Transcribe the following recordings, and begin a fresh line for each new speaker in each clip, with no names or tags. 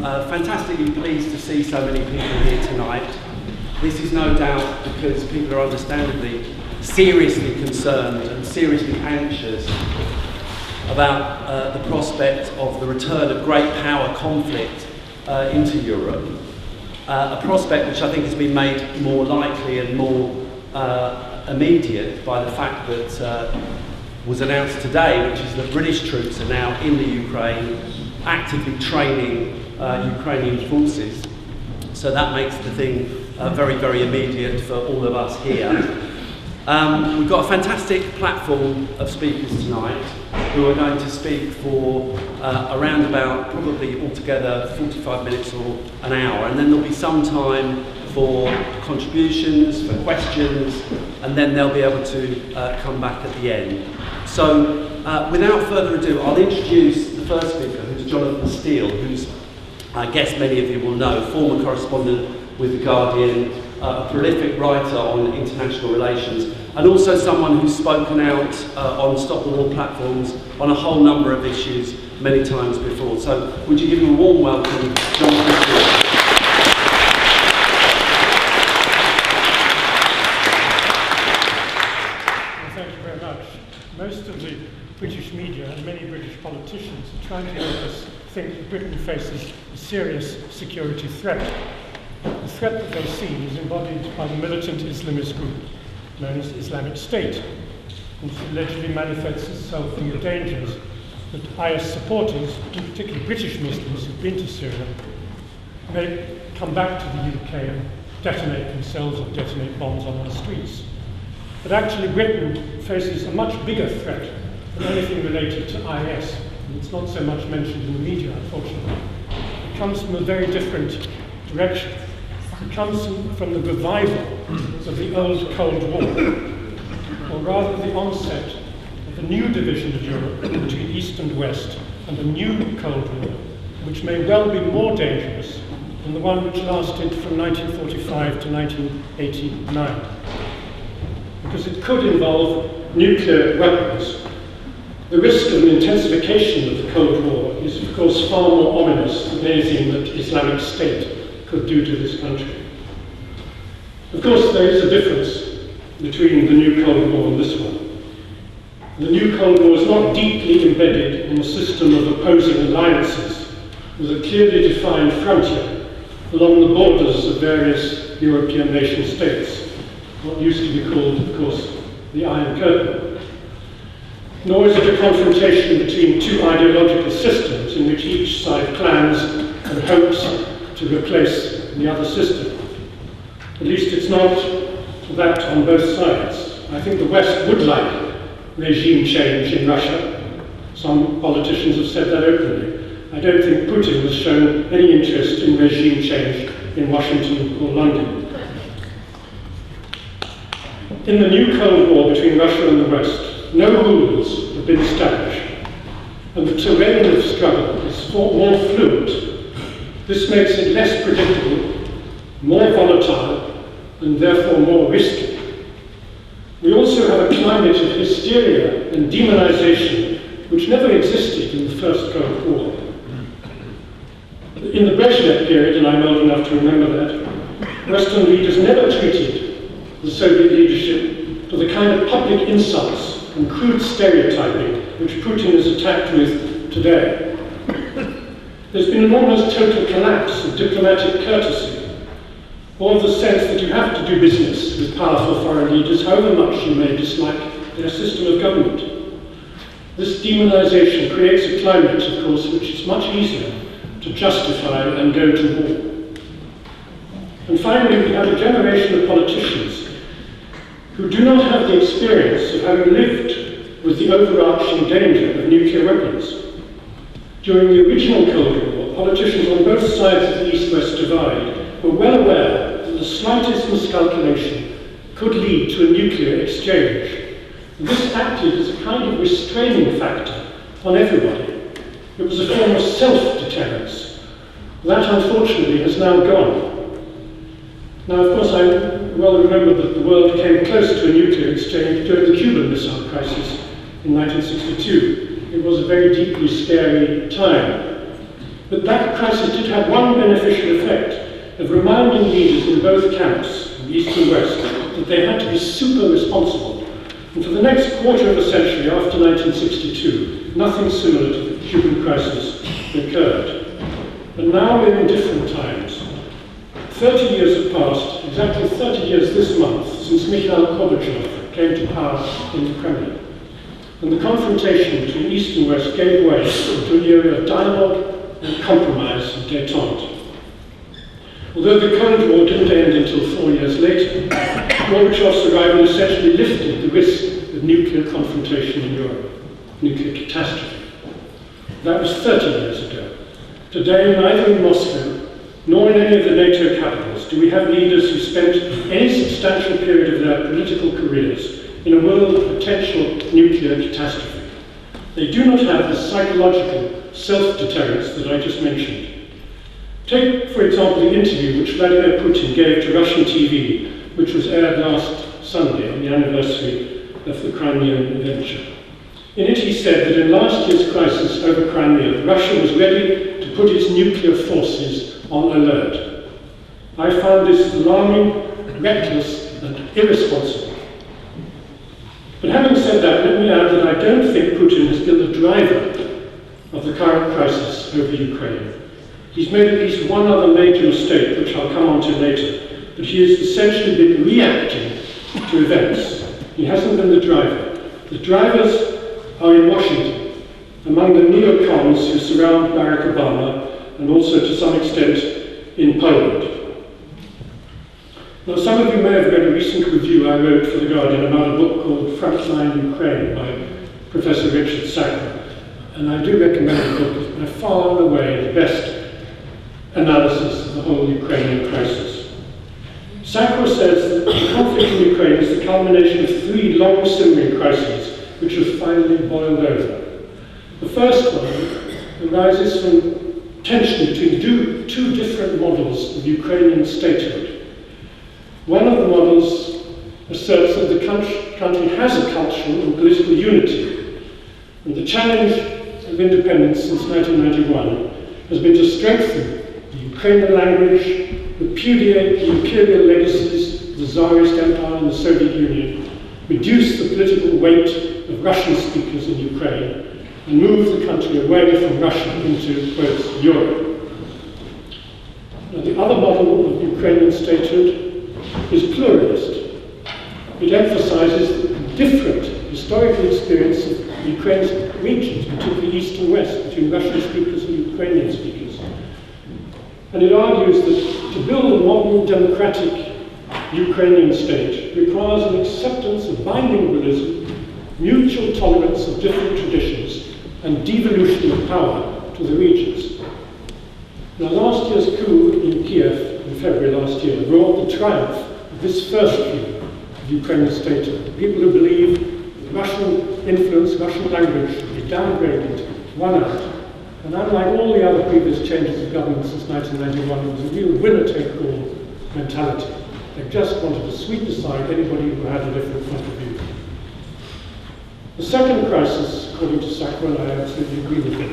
fantastically pleased to see so many people here tonight. This is no doubt because people are understandably seriously concerned and seriously anxious about the prospect of the return of great power conflict into Europe. A prospect which I think has been made more likely and more immediate by the fact that was announced today, which is that British troops are now in the Ukraine, actively training Ukrainian forces. So that makes the thing very, very immediate for all of us here. We've got a fantastic platform of speakers tonight who are going to speak for around about probably altogether 45 minutes or an hour, and then there'll be some time for contributions, for questions, and then they'll be able to come back at the end. So without further ado, I'll introduce the first speaker, who's Jonathan Steele, who's, I guess many of you will know, former correspondent with The Guardian, a prolific writer on international relations, and also someone who's spoken out on Stop the War platforms on a whole number of issues many times before. So would you give him a warm welcome, Jonathan Steele?
Well, thank you very much. Most of the British media and many British politicians are trying to make us think that Britain faces a serious security threat. The threat that they see is embodied by the militant Islamist group known as Islamic State, which allegedly manifests itself in the dangers that IS supporters, in particular British Muslims who've been to Syria, may come back to the UK and detonate themselves or detonate bombs on our streets. But actually Britain faces a much bigger threat than anything related to IS. And it's not so much mentioned in the media, unfortunately. It comes from a very different direction. It comes from the revival of the old Cold War, or rather the onset of a new division of Europe between East and West, and a new Cold War, which may well be more dangerous than the one which lasted from 1945 to 1989. Because it could involve nuclear weapons. The risk of an intensification of the Cold War is, of course, far more ominous than anything that Islamic State could do to this country. Of course, there is a difference between the new Cold War and this one. The new Cold War is not deeply embedded in a system of opposing alliances with a clearly defined frontier along the borders of various European nation states, what used to be called, of course, the Iron Curtain. Nor is it a confrontation between two ideological systems in which each side plans and hopes to replace the other system. At least it's not that on both sides. I think the West would like regime change in Russia. Some politicians have said that openly. I don't think Putin has shown any interest in regime change in Washington or London. In the new Cold War between Russia and the West, no rules have been established, and the terrain of struggle is more fluid. This makes it less predictable, more volatile, and therefore more risky. We also have a climate of hysteria and demonization which never existed in the First Cold War. In the Brezhnev period, and I'm old enough to remember that, Western leaders never treated the Soviet leadership to the kind of public insults and crude stereotyping which Putin is attacked with today. There's been an almost total collapse of diplomatic courtesy, or the sense that you have to do business with powerful foreign leaders, however much you may dislike their system of government. This demonization creates a climate, of course, which is much easier to justify and go to war. And finally, we have a generation of politicians who do not have the experience of having lived with the overarching danger of nuclear weapons. During the original Cold War, politicians on both sides of the East-West divide were well aware that the slightest miscalculation could lead to a nuclear exchange. This acted as a kind of restraining factor on everybody. It was a form of self-deterrence. That, unfortunately, has now gone. Now, of course, I well remember that the world came close to a nuclear exchange during the Cuban Missile Crisis in 1962. It was a very deeply scary time. But that crisis did have one beneficial effect of reminding leaders in both camps, East and West, that they had to be super responsible. And for the next quarter of a century after 1962, nothing similar to the Cuban crisis occurred. And now we're in different times. 30 years have passed, exactly 30 years this month, since Mikhail Gorbachev came to power in the Kremlin. And the confrontation between East and West gave way to an era of dialogue and compromise and détente. Although the Cold War didn't end until 4 years later, Gorbachev's arrival essentially lifted the risk of nuclear confrontation in Europe, nuclear catastrophe. That was 30 years ago. Today, neither in Moscow nor in any of the NATO capitals do we have leaders who spent any substantial period of their political careers in a world of potential nuclear catastrophe. They do not have the psychological self-deterrence that I just mentioned. Take, for example, the interview which Vladimir Putin gave to Russian TV, which was aired last Sunday on the anniversary of the Crimean adventure. In it he said that in last year's crisis over Crimea, Russia was ready to put its nuclear forces on alert. I found this alarming, reckless, and irresponsible. But having said that, let me add that I don't think Putin has been the driver of the current crisis over Ukraine. He's made at least one other major mistake, which I'll come on to later, but he has essentially been reacting to events. He hasn't been the driver. The drivers are in Washington, among the neocons who surround Barack Obama, and also to some extent in Poland. Now, some of you may have read a recent review I wrote for The Guardian about a book called Frontline Ukraine by Professor Richard Sacco, and I do recommend the book. It's by far and away the best analysis of the whole Ukrainian crisis. Sacco says that the conflict in Ukraine is the culmination of three long simmering crises which have finally boiled over. The first one arises from tension between two different models of Ukrainian statehood. One of the models asserts that the country has a cultural and political unity, and the challenge of independence since 1991 has been to strengthen the Ukrainian language, repudiate the imperial legacies of the Tsarist Empire and the Soviet Union, reduce the political weight of Russian speakers in Ukraine, and move the country away from Russia into, quote, Europe. Now, the other model of Ukrainian statehood is pluralist. It emphasizes the different historical experience of Ukraine's regions, particularly East and West, between Russian speakers and Ukrainian speakers. And it argues that to build a modern democratic Ukrainian state requires an acceptance of bilingualism, mutual tolerance of different traditions, and devolution of power to the regions. Now, last year's coup in Kiev in February last year wrought the triumph of this first view of Ukrainian statehood. People who believe that Russian influence, Russian language should be downgraded, won out. And unlike all the other previous changes of government since 1991, it was a real winner-take-all mentality. They just wanted to sweep aside anybody who had a different point of view. The second crisis, according to Sacco, and I absolutely agree with him,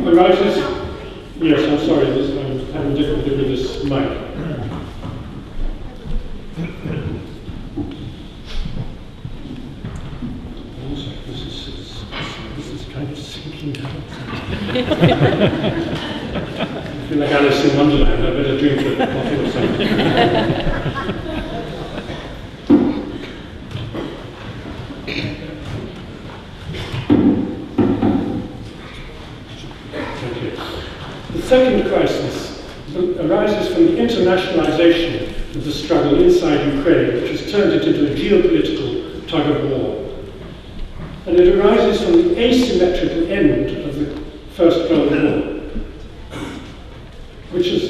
arises... Yes, I'm sorry, I'm having difficulty with this mic. This is kind of sinking down. I feel like Alice in Wonderland. I better drink a bottle or something. The second crisis arises from the internationalization of the struggle inside Ukraine, which has turned it into a geopolitical tug of war. And it arises from the asymmetrical end of the First Cold War, which has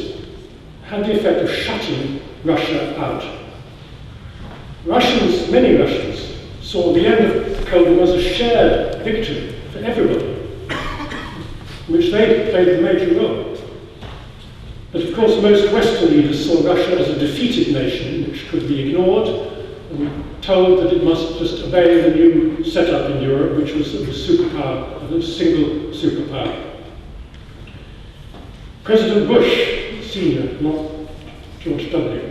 had the effect of shutting Russia out. Many Russians, saw the end of the Cold War as a shared victory for everybody, in which they played a major role. But of course, most Western leaders saw Russia as a defeated nation which could be ignored and told that it must just obey the new setup in Europe, which was of a superpower, of a single superpower. President Bush, Senior, not George W.,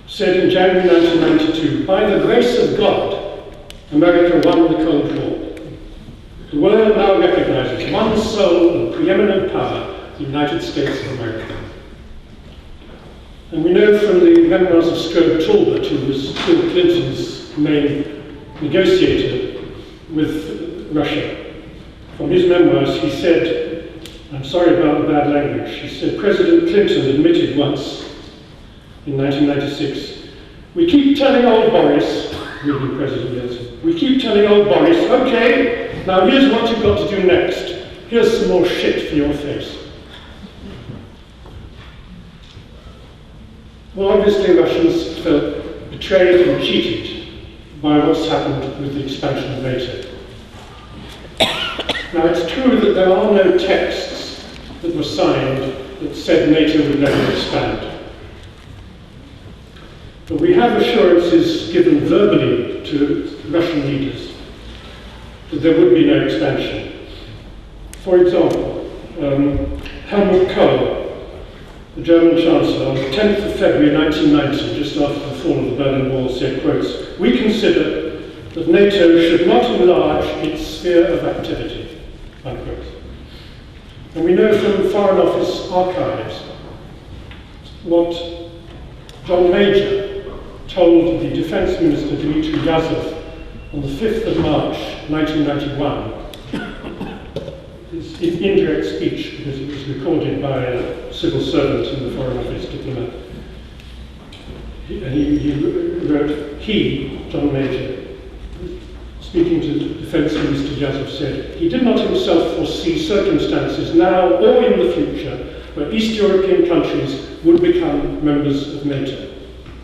said in January 1992, "By the grace of God, America won the Cold War. The world now recognizes one sole and preeminent power, the United States of America." And we know from the memoirs of Strobe Talbot, who was Bill Clinton's main negotiator with Russia, from his memoirs he said, I'm sorry about the bad language, he said, President Clinton admitted once in 1996, "We keep telling old Boris," meaning President Yeltsin, "we keep telling old Boris, okay, now here's what you've got to do next. Here's some more shit for your face." Well, obviously Russians felt betrayed and cheated by what's happened with the expansion of NATO. Now, it's true that there are no texts that were signed that said NATO would never expand. But we have assurances given verbally to Russian leaders that there would be no expansion. For example, Helmut Kohl, the German Chancellor, on the 10th of February 1990, just after the fall of the Berlin Wall, said, quotes, "We consider that NATO should not enlarge its sphere of activity," unquote. And we know from Foreign Office archives what John Major told the Defense Minister Dmitry Yazov on the 5th of March 1991, his indirect speech, because it was recorded by a civil servant in the Foreign Office diplomat. And he wrote, John Major, speaking to Defense Minister Yazov, said, "He did not himself foresee circumstances now or in the future where East European countries would become members of NATO."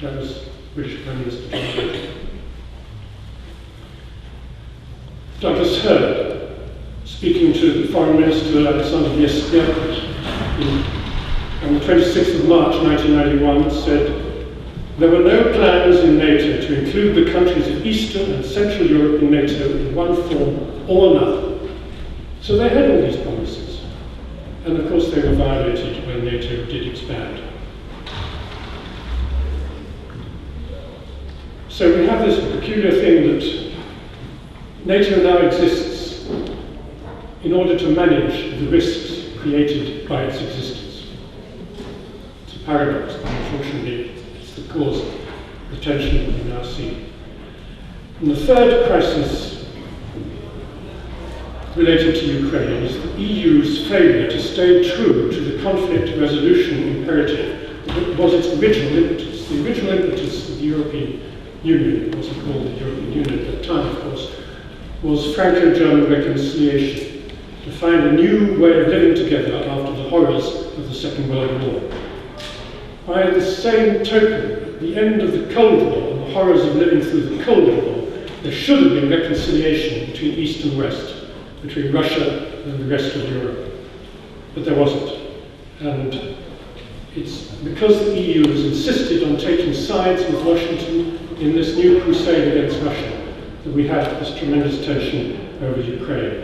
That was British Prime Minister John Major. Douglas Hurd, speaking to the Foreign Minister Alexander Vyazovsky on the 26th of March 1991, said, "There were no plans in NATO to include the countries of Eastern and Central Europe in NATO in one form or another." So they had all these promises. And of course they were violated when NATO did expand. So we have this peculiar thing that NATO now exists in order to manage the risks created by its existence. It's a paradox, but unfortunately it's the cause of the tension that we now see. And the third crisis related to Ukraine is the EU's failure to stay true to the conflict resolution imperative that was its original impetus. The original impetus of the European Union, it wasn't called the European Union at the time, of course, was Franco-German reconciliation, to find a new way of living together after the horrors of the Second World War. By the same token, at the end of the Cold War and the horrors of living through the Cold War, there should have been reconciliation between East and West, between Russia and the rest of Europe. But there wasn't. And it's because the EU has insisted on taking sides with Washington in this new crusade against Russia that we have this tremendous tension over Ukraine.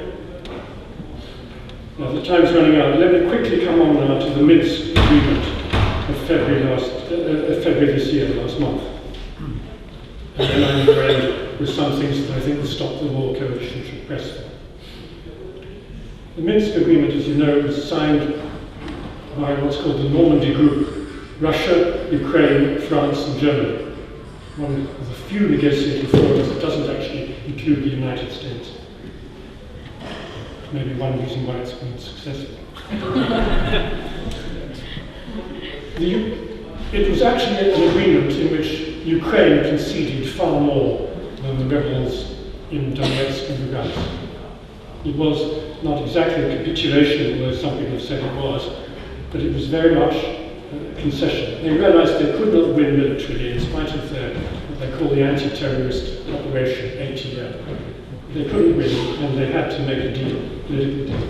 Now, the time's running out. Let me quickly come on now to the Minsk agreement of February this year, last month. And then I'm going to end with some things that I think the Stop the War Coalition should press for. The Minsk agreement, as you know, was signed by what's called the Normandy Group: Russia, Ukraine, France, and Germany. One of the few negotiating forums that doesn't actually include the United States. Maybe one reason why it's been successful. It was actually an agreement in which Ukraine conceded far more than the rebels in Donetsk and Lugansk. It was not exactly a capitulation, although some people have said it was, but it was very much a concession. They realized they could not win militarily in spite of what they call the anti-terrorist operation, ATO. They couldn't win, and they had to make a deal, political deal.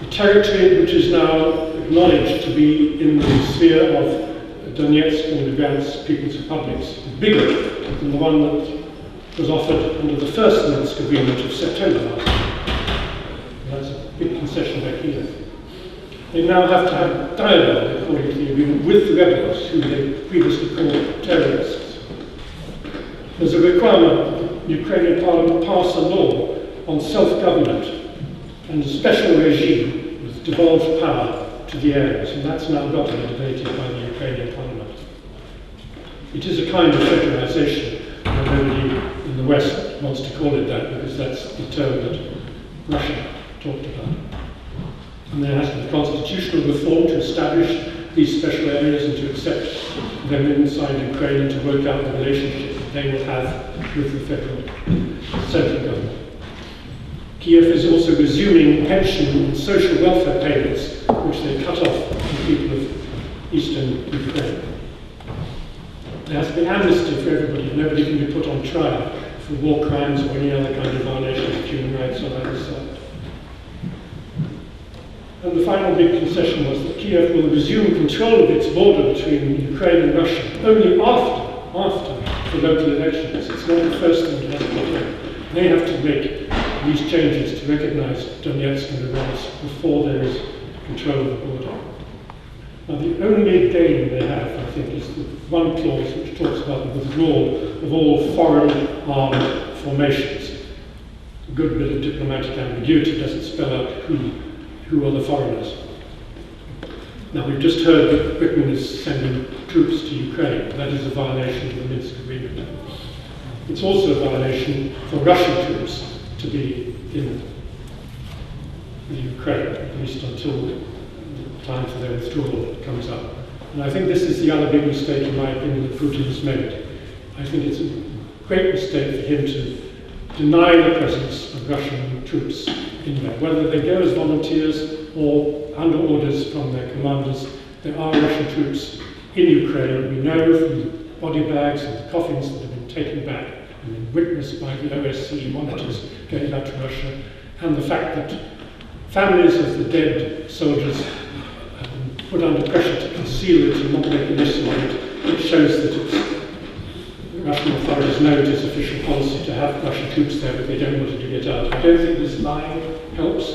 The territory which is now acknowledged to be in the sphere of Donetsk and Lugansk People's Republics is bigger than the one that was offered under the first Minsk agreement of September last year. And that's a big concession by Kiev. they now have to have dialogue, according to the agreement, with the rebels, who they previously called terrorists. There's a requirement that the Ukrainian parliament pass a law on self-government and a special regime with devolved power to the areas, and that's now got to be debated by the Ukrainian parliament. It is a kind of federalization, and nobody in the West wants to call it that because that's the term that Russia talked about. And there has to be constitutional reform to establish these special areas and to accept them inside Ukraine and to work out the relationship that they will have with the federal central government. Kiev is also resuming pension and social welfare payments, which they cut off from people of eastern Ukraine. There has to be amnesty for everybody. Nobody can be put on trial for war crimes or any other kind of violations of human rights on either side. And the final big concession was that Kiev will resume control of its border between Ukraine and Russia only after the local elections. It's not the first thing that has to be done. They have to make these changes to recognize Donetsk and Luhansk before there is control of the border. Now, the only gain they have, I think, is the one clause which talks about the withdrawal of all foreign armed formations. A good bit of diplomatic ambiguity doesn't spell out who are the foreigners. Now, we've just heard that Britain is sending troops to Ukraine. That is a violation of the Minsk Agreement. It's also a violation for Russian troops to be in the Ukraine, at least until the time for their withdrawal comes up. And I think this is the other big mistake, in my opinion, that Putin has made. I think it's a great mistake for him to deny the presence of Russian troops in there. Whether they go as volunteers or under orders from their commanders, there are Russian troops in Ukraine. We know from the body bags and the coffins that have been taken back and been witnessed by the OSCE monitors going back to Russia, and the fact that families of the dead soldiers have been put under pressure to conceal it and not make an issue of it. It shows that the Russian authorities know it is official policy to have Russian troops there, but they don't want to dig it out. I don't think this lying helps.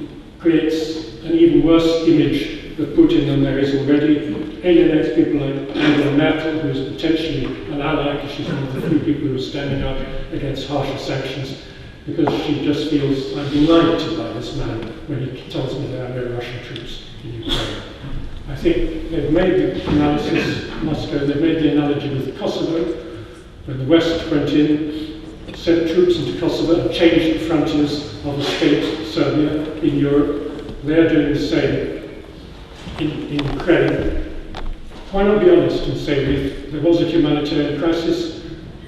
It creates an even worse image of Putin than there is already. Alienates people like Nato, who is potentially an ally, because she's one of the few people who are standing up against harsher sanctions, because she just feels, I'm being lied to by this man when he tells me there are no Russian troops in Ukraine. I think they've made the analysis, Moscow, they've made the analogy with Kosovo, when the West went in, sent troops into Kosovo and changed the frontiers of the state Serbia in Europe. They're doing the same in Ukraine. Why not be honest and say there was a humanitarian crisis,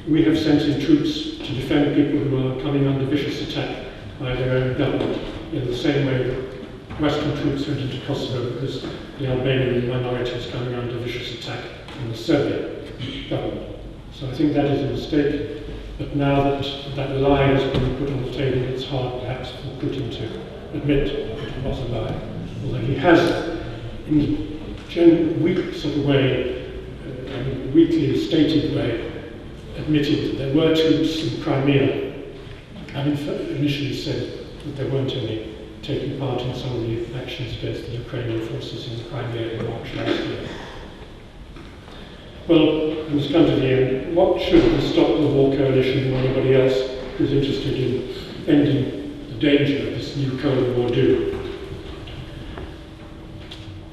we have sent in troops to defend people who are coming under vicious attack by their own government, in the same way that Western troops went into Kosovo because the Albanian minority is coming under vicious attack from the Serbian government. So I think that is a mistake, but now that that lie has been put on the table, it's hard perhaps for Putin to admit that it was a lie, although he has, in a weak sort of way, a weakly stated way, admitted that there were troops in Crimea, and initially said that there weren't any taking part in some of the actions against the Ukrainian forces in Crimea in March last year. Well, I must come to the end. What should the Stop the War Coalition or anybody else who's interested in ending the danger of this new Cold War do?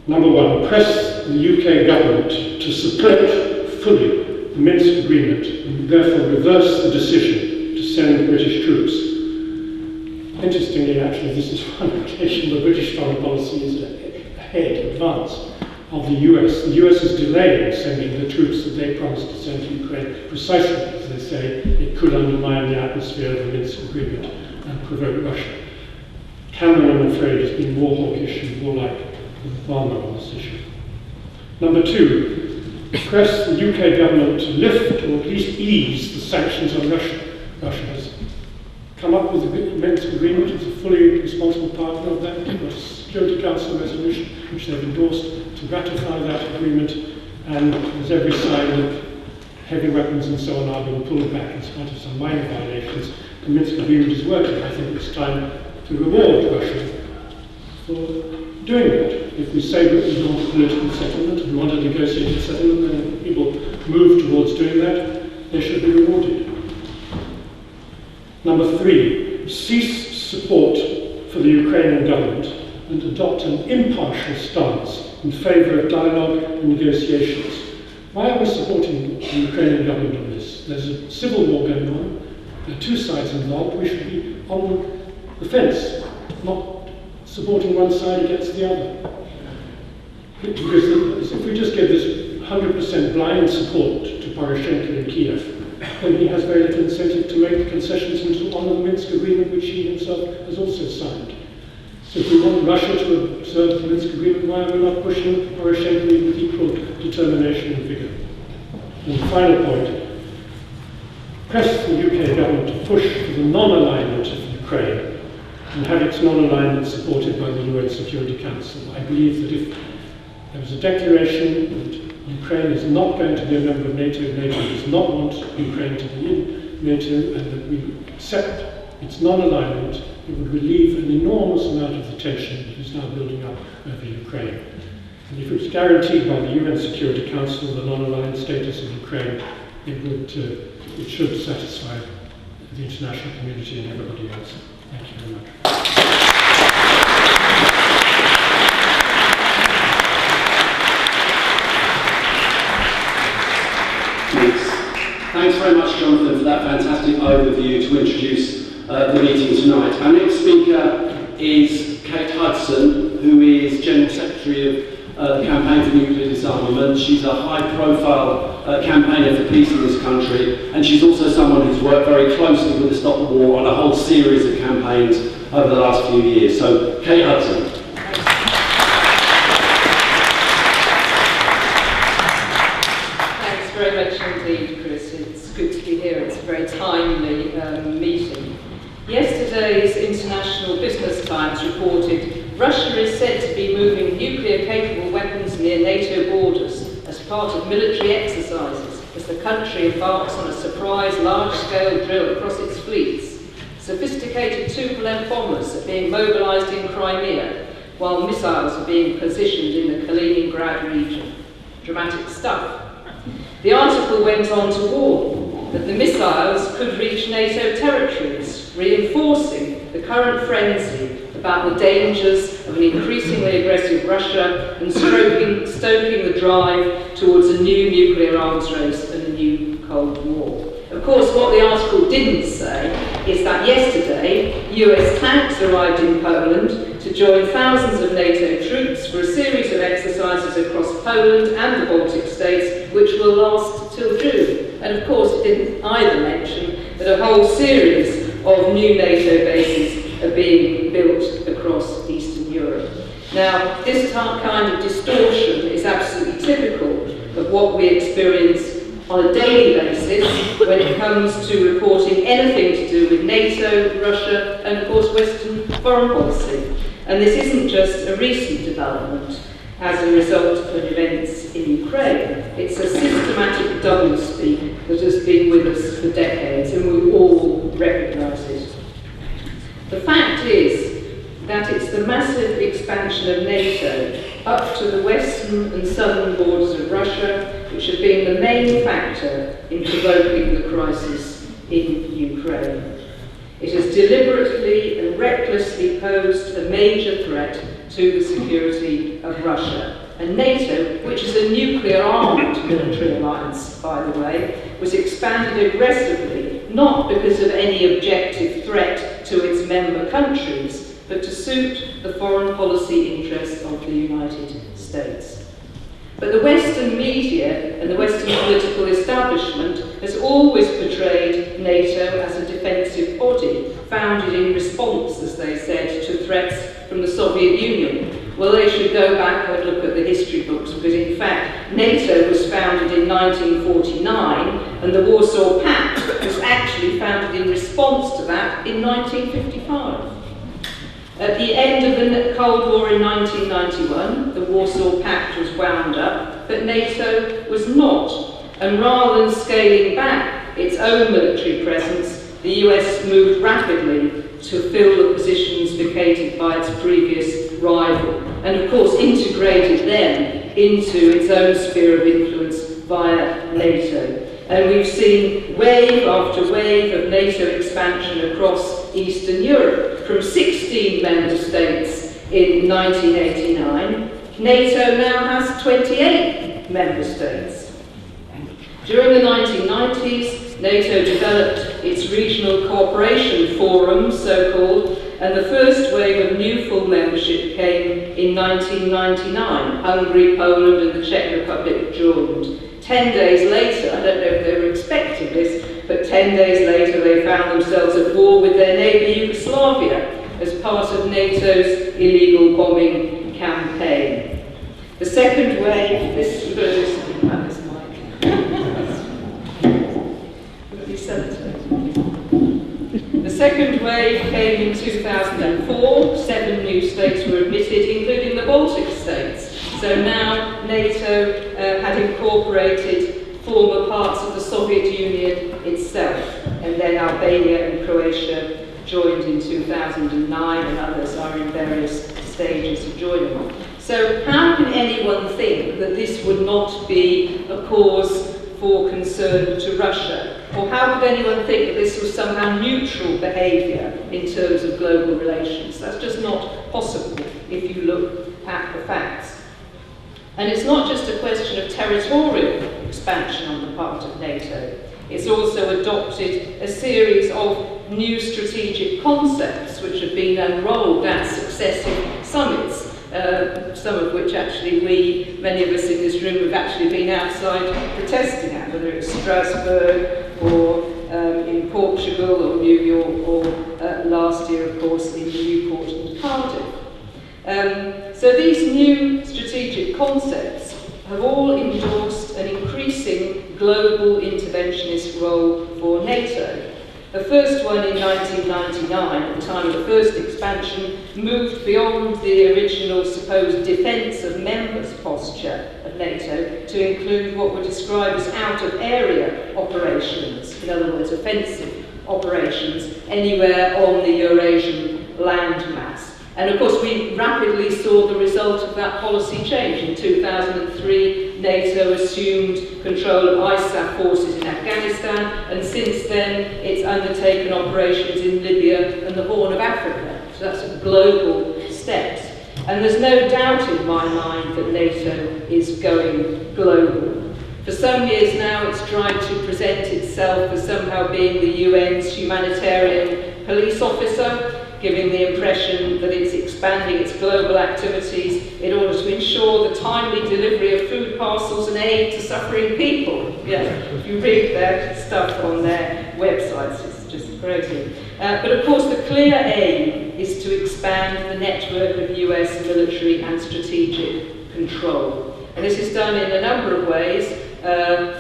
Number one, press the UK government to support fully the Minsk Agreement and therefore reverse the decision to send British troops. Interestingly, actually, this is one occasion where British foreign policy is ahead, advanced, of the US. The US is delaying sending the troops that they promised to send to Ukraine precisely because they say it could undermine the atmosphere of the Minsk Agreement and provoke Russia. Cameron, I'm afraid, has been more hawkish and more like Obama on this issue. Number two, press the UK government to lift or at least ease the sanctions on Russia. Russia has come up with the Minsk Agreement, it's a fully responsible partner of that. They've got a Security Council resolution which they've endorsed to ratify that agreement, and there's every sign that heavy weapons and so on are being pulled back in spite of some minor violations. The Minsk Agreement is working. I think it's time to reward Russia for doing that. if we say that we want a political settlement, we want a negotiated settlement, then people move towards doing that, they should be rewarded. Number 3, cease support for the Ukrainian government and adopt an impartial stance in favour of dialogue and negotiations. Why are we supporting the Ukrainian government on this? There's a civil war going on. There are two sides involved. We should be on the fence, not supporting one side against the other. Because if we just give this 100% blind support to Poroshenko in Kiev, then he has very little incentive to make concessions and to honour the Minsk agreement, which he himself has also signed. So if we want Russia to observe the Minsk agreement, why are we not pushing Poroshenko with equal determination and vigour? And the final point, press the UK government to push for the non-alignment of Ukraine and have its non-alignment supported by the UN Security Council. I believe that if there was a declaration that Ukraine is not going to be a member of NATO, NATO does not want Ukraine to be in NATO, and that we accept its non-alignment, it would relieve an enormous amount of the tension that is now building up over Ukraine. And if it was guaranteed by the UN Security Council the non-aligned status of Ukraine, it should satisfy the international community and everybody else. Thank you very much.
Thanks very much, Jonathan, for that fantastic overview to introduce the meeting tonight. Our next speaker is Kate Hudson, who is General Secretary of the Campaign for Nuclear Disarmament. She's a high-profile campaigner for peace in this country, and she's also someone who's worked very closely with the Stop the War on a whole series of campaigns over the last few years. So, Kate Hudson.
Thanks very much indeed, Chris. It's good to be here. It's a very timely meeting. Yesterday's International Business Times reported Russia is said to be moving nuclear-capable weapons near NATO borders as part of military exercises as the country embarks on a surprise large-scale drill across its fleets. Sophisticated Tupolev bombers are being mobilised in Crimea, while missiles are being positioned in the Kaliningrad region. Dramatic stuff. The article went on to warn that the missiles could reach NATO territories, reinforcing the current frenzy about the dangers of an increasingly aggressive Russia and stoking the drive towards a new nuclear arms race and a new Cold War. Of course, what the article didn't say is that yesterday, US tanks arrived in Poland to join thousands of NATO troops for a series of exercises across Poland and the Baltic states, which will last till June. And of course, it didn't either mention that a whole series of new NATO bases are being built across Eastern Europe. Now, this kind of distortion is absolutely typical of what we experience on a daily basis when it comes to reporting anything to do with NATO, Russia, and of course Western foreign policy. And this isn't just a recent development as a result of events in Ukraine. It's a systematic doublespeak that has been with us for decades, and we all recognise it. The fact is that it's the massive expansion of NATO up to the western and southern borders of Russia which have been the main factor in provoking the crisis in Ukraine. It has deliberately and recklessly posed a major threat to the security of Russia. And NATO, which is a nuclear-armed military alliance, by the way, was expanded aggressively, not because of any objective threat to its member countries, but to suit the foreign policy interests of the United States. But the Western media and the Western political establishment has always portrayed NATO as a defensive body, founded in response, as they said, to threats from the Soviet Union. Well, they should go back and look at the history books, because in fact, NATO was founded in 1949, and the Warsaw Pact was actually founded in response to that in 1955. At the end of the Cold War in 1991, the Warsaw Pact was wound up, but NATO was not. And rather than scaling back its own military presence, the US moved rapidly to fill the positions vacated by its previous rival, and of course integrated them into its own sphere of influence via NATO. And we've seen wave after wave of NATO expansion across Eastern Europe, from 16 member states in 1989. NATO now has 28 member states. During the 1990s, NATO developed its regional cooperation forums, so-called, and the first wave of new full membership came in 1999. Hungary, Poland and the Czech Republic joined. 10 days later, I don't know if they were expecting this, but 10 days later they found themselves at war with their neighbour Yugoslavia as part of NATO's illegal bombing campaign. The second wave, this The second wave came in 2004. 7 new states were admitted, including the Baltic states. So now NATO had incorporated former parts of the Soviet Union itself, and then Albania and Croatia joined in 2009, and others are in various stages of joining. So how can anyone think that this would not be a cause for concern to Russia? Or how could anyone think that this was somehow neutral behaviour in terms of global relations? That's just not possible if you look at the facts. And it's not just a question of territorial expansion on the part of NATO. It's also adopted a series of new strategic concepts which have been unrolled at successive summits, some of which actually many of us in this room have actually been outside protesting at, whether it's Strasbourg or in Portugal or New York or last year, of course, in Newport and Cardiff. So these new strategic concepts have all endorsed an increasing global interventionist role for NATO. The first one in 1999, at the time of the first expansion, moved beyond the original supposed defence of members posture of NATO to include what were described as out-of-area operations, in other words, offensive operations, anywhere on the Eurasian landmass. And of course, we rapidly saw the result of that policy change. In 2003, NATO assumed control of ISAF forces in Afghanistan, and since then, it's undertaken operations in Libya and the Horn of Africa. So that's global steps. And there's no doubt in my mind that NATO is going global. For some years now, it's tried to present itself as somehow being the UN's humanitarian police officer, giving the impression that it's expanding its global activities in order to ensure the timely delivery of food parcels and aid to suffering people. Yeah, if you read their stuff on their websites, it's just crazy. But of course, the clear aim is to expand the network of US military and strategic control. And this is done in a number of ways,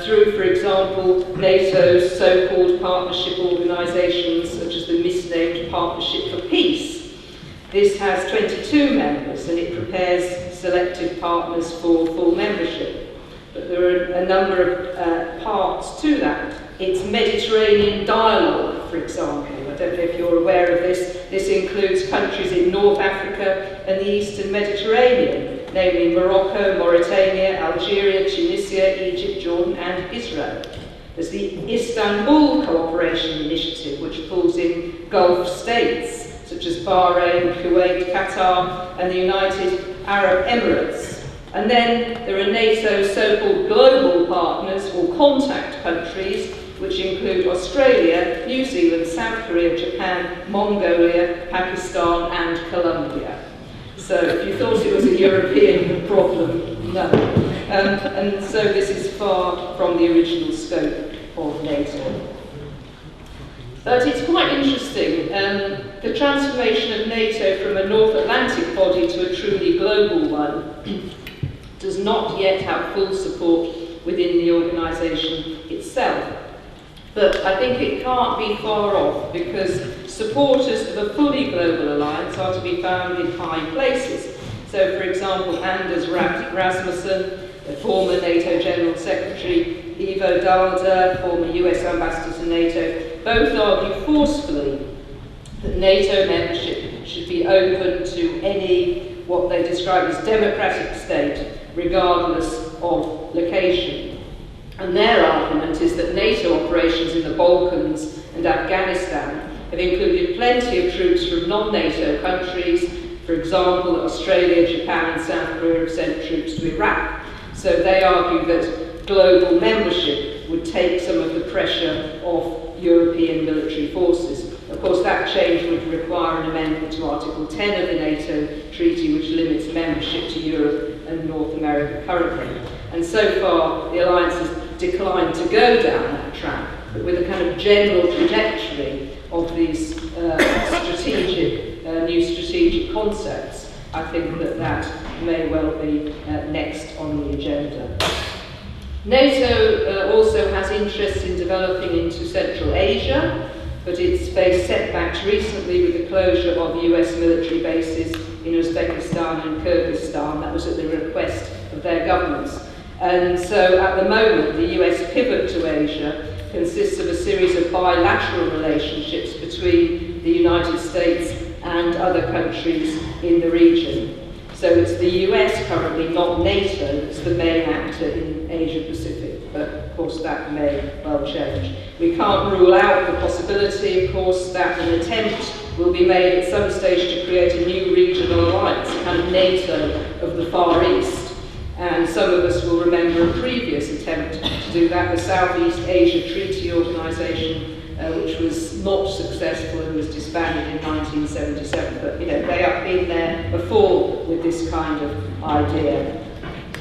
through, for example, NATO's so-called partnership organisations, such as the misnamed Partnership for Peace. This has 22 members, and it prepares selected partners for full membership. But there are a number of parts to that. It's Mediterranean dialogue, for example. I don't know if you're aware of this. This includes countries in North Africa and the Eastern Mediterranean, namely Morocco, Mauritania, Algeria, Tunisia, Egypt, Jordan and Israel. There's the Istanbul Cooperation Initiative, which pulls in Gulf states such as Bahrain, Kuwait, Qatar and the United Arab Emirates. And then there are NATO's so-called global partners or contact countries, which include Australia, New Zealand, South Korea, Japan, Mongolia, Pakistan and Colombia. So if you thought it was a European problem, no. And so this is far from the original scope of NATO. But it's quite interesting, the transformation of NATO from a North Atlantic body to a truly global one does not yet have full support within the organisation itself. But I think it can't be far off, because supporters of a fully global alliance are to be found in high places. So, for example, Anders Rasmussen, the former NATO General Secretary, Ivo Dalda, former US Ambassador to NATO, both argue forcefully that NATO membership should be open to anyone what they describe as democratic state, regardless of location. And their argument is that NATO operations in the Balkans and Afghanistan have included plenty of troops from non-NATO countries. For example, Australia, Japan and South Korea have sent troops to Iraq. So they argue that global membership would take some of the pressure off European military forces. Of course, that change would require an amendment to Article 10 of the NATO Treaty, which limits membership to Europe and North America currently. And so far, the alliance has declined to go down that track, but with a kind of general trajectory of these new strategic concepts, I think that may well be next on the agenda. NATO also has interests in developing into Central Asia, but it's faced setbacks recently with the closure of US military bases in Uzbekistan and Kyrgyzstan. That was at the request of their governments. And so at the moment, the US pivot to Asia consists of a series of bilateral relationships between the United States and other countries in the region. So it's the US currently, not NATO, that's the main actor in Asia Pacific, but of course that may well change. We can't rule out the possibility, of course, that an attempt will be made at some stage to create a new regional alliance, a kind of NATO of the Far East. And some of us will remember a previous attempt to do that, the Southeast Asia Treaty Organization, which was not successful and was disbanded in 1977. But they have been there before with this kind of idea.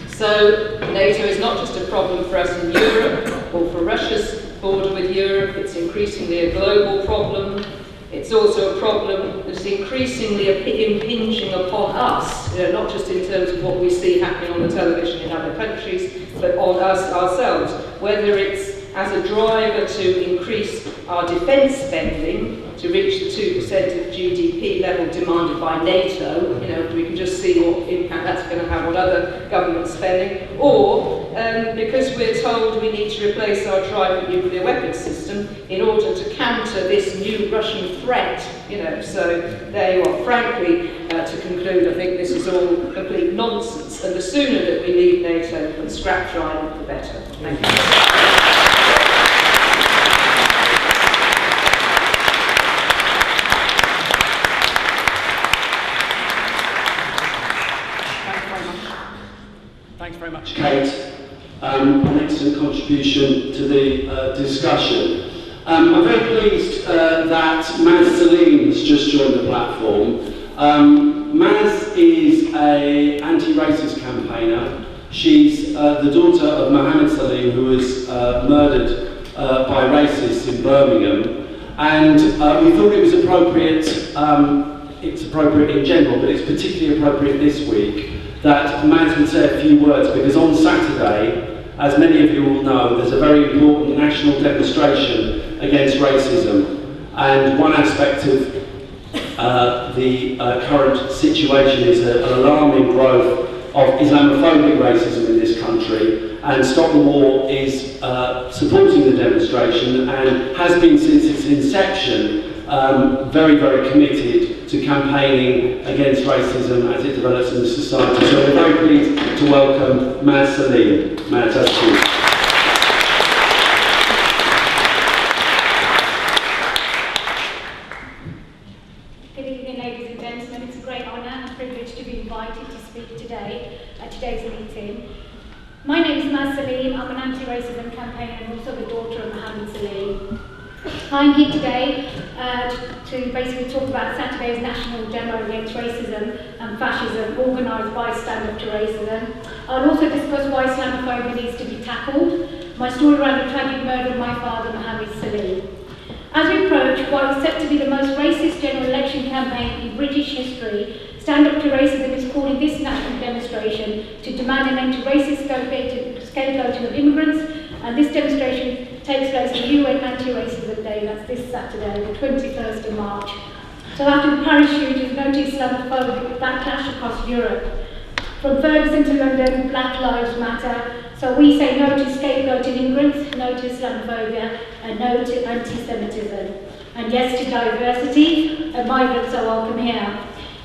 So NATO is not just a problem for us in Europe or for Russia's border with Europe, it's increasingly a global problem. It's also a problem that's increasingly impinging upon us, not just in terms of what we see happening on the television in other countries, but on us ourselves, whether it's as a driver to increase our defence spending to reach the 2% of GDP level demanded by NATO, we can just see what impact that's going to have on other government spending, or because we're told we need to replace our Trident nuclear weapons system in order to counter this new Russian threat, so there you are. Frankly, to conclude, I think this is all complete nonsense, and the sooner that we leave NATO and scrap Trident, the better. Thank you.
Thanks very much, Kate. An excellent contribution to the discussion. I'm very pleased that Maz Salim has just joined the platform. Maz is an anti-racist campaigner. She's the daughter of Mohammed Salim, who was murdered by racists in Birmingham. And we thought it was appropriate, it's appropriate in general, but it's particularly appropriate this week, that Maz would say a few words, because on Saturday, as many of you will know, there's a very important national demonstration against racism. And one aspect of the current situation is an alarming growth of Islamophobic racism in this country. And Stop the War is supporting the demonstration and has been since its inception very, very committed to campaigning against racism as it develops in the society. So we're very pleased to welcome Maz Salim. Maz, that's you.
Good evening, ladies and gentlemen. It's a great honour and privilege to be invited to speak today at today's meeting. My name is Maz Salim. I'm an anti-racism campaigner and also the daughter of Mohammed Salim. I'm here today to basically talk about Saturday's national demo against racism and fascism organised by Stand Up to Racism. I'll also discuss why Islamophobia needs to be tackled, my story around the tragic murder of my father, Mohammed Salim. As we approach what is set to be the most racist general election campaign in British history, Stand Up to Racism is calling this national demonstration to demand an end to racist scapegoating of immigrants, and this demonstration takes place on UN Anti-Racism Day, that's this Saturday, the 21st of March. So after the Paris shootings, no to Islamophobic backlash across Europe. From Ferguson to London, Black Lives Matter. So we say no to scapegoating immigrants, no to Islamophobia, and no to anti-Semitism. And yes to diversity, and migrants are welcome here.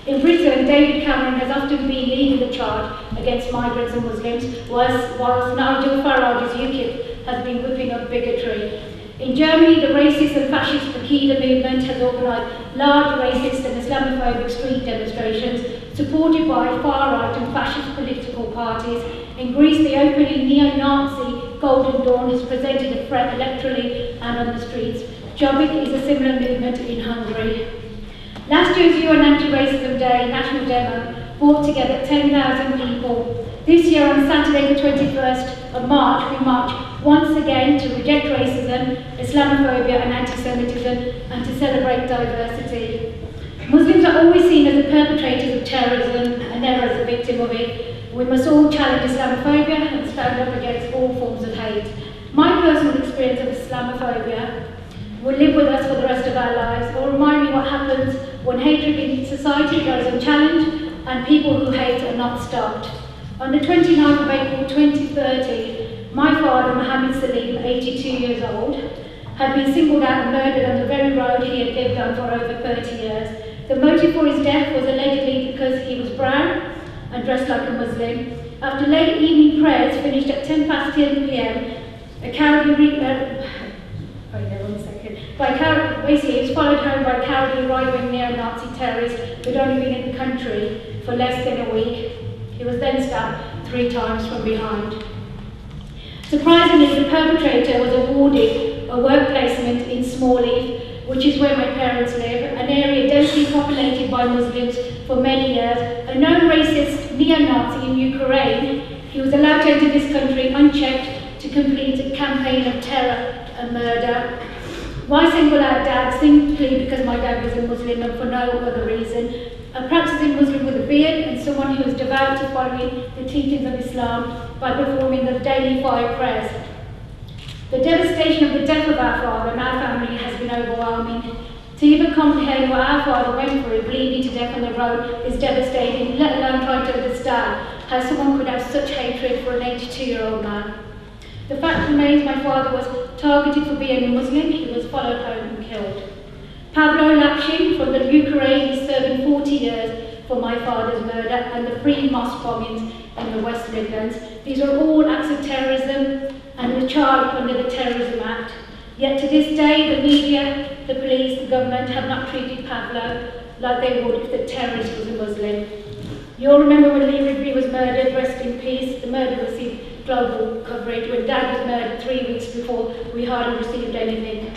In Britain, David Cameron has often been leading the charge against migrants and Muslims, whilst Nigel Farage's UKIP has been whipping up bigotry. In Germany, the racist and fascist Pegida movement has organised large racist and Islamophobic street demonstrations supported by far-right and fascist political parties. In Greece, the openly neo-Nazi Golden Dawn has presented a threat electorally and on the streets. Jobbik is a similar movement in Hungary. Last year's UN Anti-Racism Day national demo brought together 10,000 people. This year, on Saturday the 21st of March, we march once again to reject racism, Islamophobia and anti-Semitism, and to celebrate diversity. Muslims are always seen as the perpetrators of terrorism and never as the victim of it. We must all challenge Islamophobia and stand up against all forms of hate. My personal experience of Islamophobia will live with us for the rest of our lives. It will remind me what happens when hatred in society goes unchallenged and people who hate are not stopped. On the 29th of April 2030, my father, Mohammed Salim, 82 years old, had been singled out and murdered on the very road he had lived on for over 30 years. The motive for his death was allegedly because he was brown and dressed like a Muslim. After late evening prayers finished at 10 p.m, basically he was followed home by cowardly right-wing neo-Nazi terrorists who had only been in the country for less than a week. He was then stabbed 3 times from behind. Surprisingly, the perpetrator was awarded a work placement in Smallheath, which is where my parents live, an area densely populated by Muslims for many years. A known racist neo-Nazi in Ukraine, he was allowed to enter this country unchecked to complete a campaign of terror and murder. Why single out Dad? Simply because my dad was a Muslim and for no other reason. A practicing Muslim with a beard and someone who was devout to following the teachings of Islam by performing the daily 5 prayers. The devastation of the death of our father and our family has been overwhelming. To even comprehend what our father went through, bleeding to death on the road, is devastating, let alone trying to understand how someone could have such hatred for an 82-year-old man. The fact remains my father was targeted for being a Muslim. He was followed home and killed. Pavlo Lapshin from the Ukraine is serving 40 years for my father's murder and the pre-mosque bombings in the West Midlands. These are all acts of terrorism and were charged under the Terrorism Act. Yet to this day, the media, the police, the government have not treated Pavlo like they would if the terrorist was a Muslim. You'll remember when Lee Rigby was murdered, rest in peace. The murder received global coverage. When Dad was murdered 3 weeks before, we hardly received anything.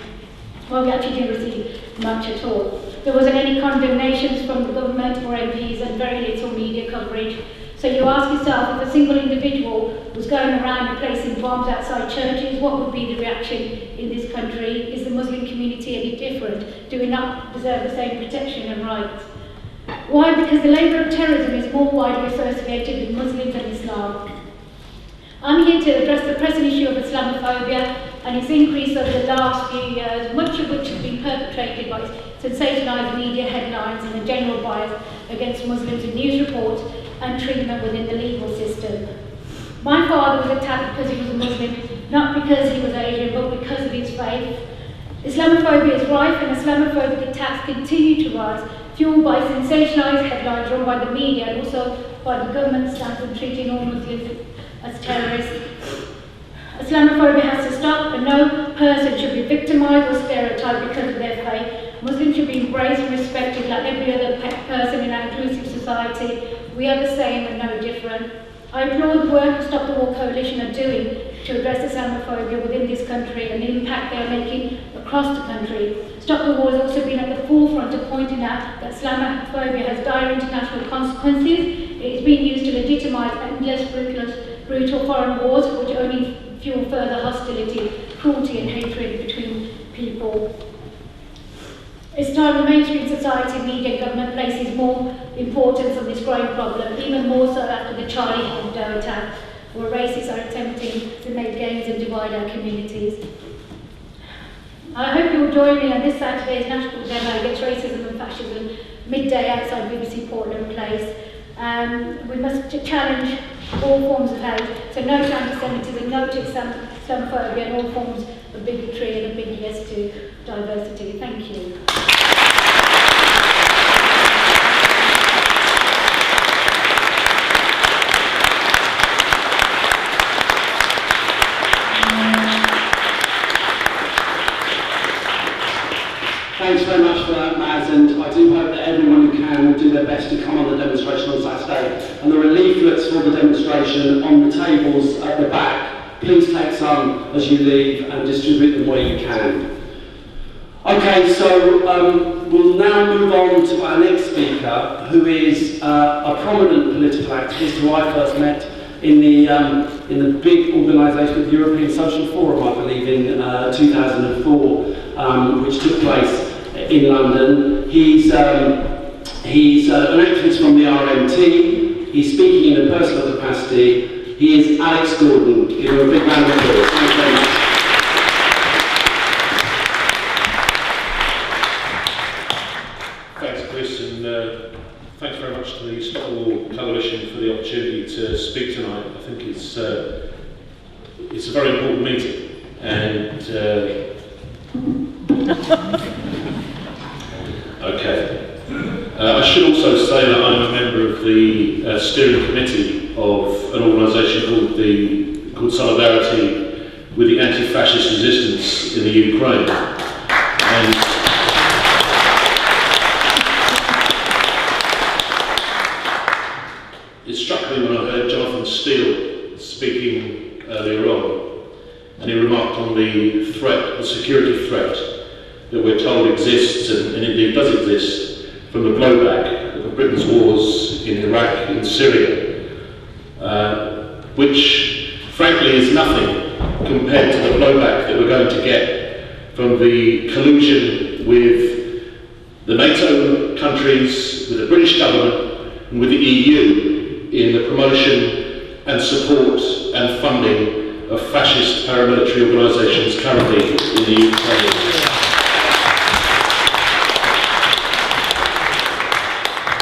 Well, we actually didn't receive much at all. There wasn't any condemnations from the government or MPs and very little media coverage. So you ask yourself, if a single individual was going around and placing bombs outside churches, what would be the reaction in this country? Is the Muslim community any different? Do we not deserve the same protection and rights? Why? Because the label of terrorism is more widely associated with Muslims and Islam. I'm here to address the present issue of Islamophobia and its increase over the last few years, much of which has been perpetrated by sensationalised media headlines and a general bias against Muslims in news reports and treatment within the legal system. My father was attacked because he was a Muslim, not because he was Asian, but because of his faith. Islamophobia is rife and Islamophobic attacks continue to rise, fueled by sensationalised headlines run by the media and also by the government stance on treating all Muslims as terrorists. Islamophobia has to stop and no person should be victimised or stereotyped because of their faith. Muslims should be embraced and respected like every other person in our inclusive society. We are the same and no different. I applaud the work the Stop the War Coalition are doing to address Islamophobia within this country and the impact they are making across the country. Stop the War has also been at the forefront of pointing out that Islamophobia has dire international consequences. It is being used to legitimise endless, brutal foreign wars which only fuel further hostility, cruelty and hatred between people. It's time the mainstream society, media and government places more importance on this growing problem, even more so after the Charlie Hebdo attack, where racists are attempting to make gains and divide our communities. I hope you'll join me on this Saturday's national demo against racism and fascism, midday outside BBC Portland Place. We must challenge all forms of hate, so no to anti-Semitism, no to Islamophobia and all forms of bigotry and a big yes to diversity. Thank you.
Thanks very much for that, Maz, and I do hope that everyone who can will do their best to come on the demonstration on Saturday. And there are leaflets for the demonstration on the tables at the back. Please take some as you leave and distribute them where you can. Okay, so we'll now move on to our next speaker, who is a prominent political activist who I first met in the big organisation of the European Social Forum, I believe, in 2004, which took place in London. He's an activist from the RMT. He's speaking in a personal capacity. He is Alex Gordon. Give him a big round of applause. Thank you very much.
Thanks, Chris, and thanks very much to the Stop the War Coalition for the opportunity to speak tonight. I think it's a very important meeting, and okay. I should also say that I'm a member of the steering committee of an organisation called Solidarity with the Anti-Fascist Resistance in the Ukraine. And it struck me when I heard Jonathan Steele speaking earlier on, and he remarked on the threat, the security threat that we're told exists, and indeed does exist, from the blowback of Britain's wars in Iraq and Syria, which frankly is nothing compared to the blowback that we're going to get from the collusion with the NATO countries, with the British government, and with the EU in the promotion and support and funding of fascist paramilitary organisations currently in the Ukraine.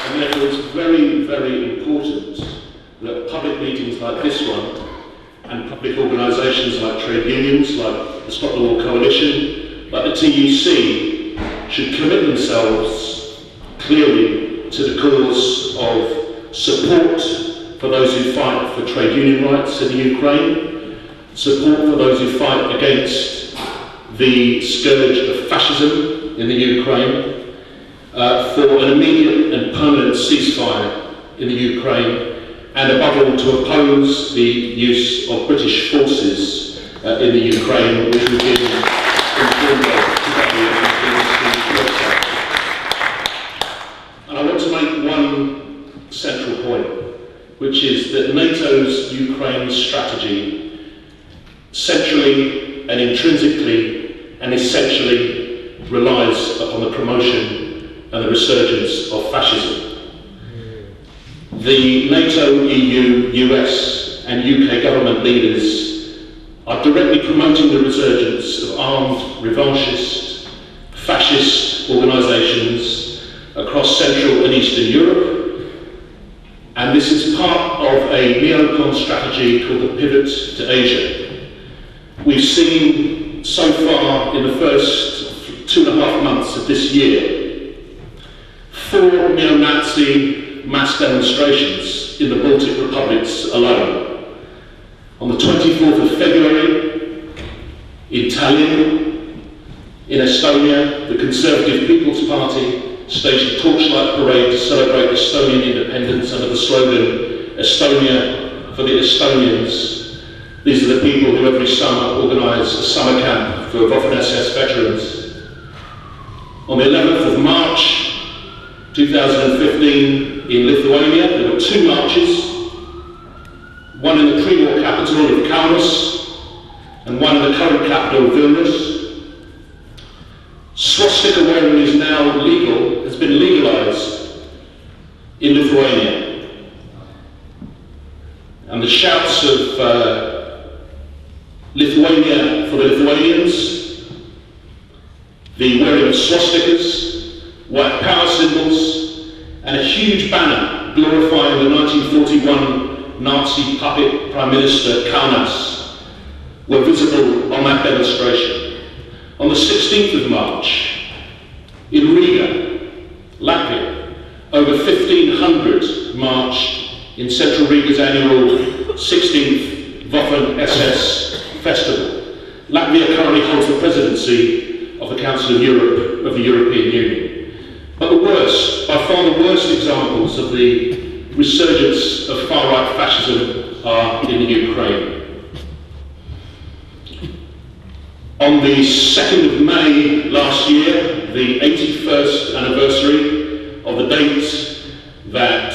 And therefore it's very, very important that public meetings like this one and public organisations like trade unions, like the Stop the War Coalition, like the TUC, should commit themselves clearly to the cause of support for those who fight for trade union rights in the Ukraine, support for those who fight against the scourge of fascism in the Ukraine, for an immediate and permanent ceasefire in the Ukraine, and above all to oppose the use of British forces in the Ukraine, which we've been informed of today in this website. And I want to make one central point, which is that NATO's Ukraine strategy centrally and intrinsically and essentially relies upon the promotion and the resurgence of fascism. The NATO, EU, US and UK government leaders are directly promoting the resurgence of armed, revanchist, fascist organisations across Central and Eastern Europe, and this is part of a neocon strategy called the pivot to Asia. We've seen so far in the first 2.5 months of this year 4 neo-Nazi mass demonstrations in the Baltic republics alone. On the 24th of February, in Tallinn, in Estonia, the Conservative People's Party staged a torchlight parade to celebrate Estonian independence under the slogan, Estonia for the Estonians. These are the people who every summer organise a summer camp for Waffen-SS veterans. On the 11th of March 2015 in Lithuania, there were 2 marches, one in the pre-war capital of Kaunas and one in the current capital of Vilnius. Swastika wearing is now legal, has been legalised in Lithuania. And the shouts of Lithuania for the Lithuanians, the wearing of swastikas, white power symbols, and a huge banner glorifying the 1941 Nazi puppet Prime Minister Kaunas were visible on that demonstration. On the 16th of March, in Riga, Latvia, over 1,500 marched in Central Riga's annual 16th Waffen-SS festival. Latvia currently holds the presidency of the Council of Europe of the European Union. But the worst, by far the worst examples of the resurgence of far-right fascism are in the Ukraine. On the 2nd of May last year, the 81st anniversary of the date that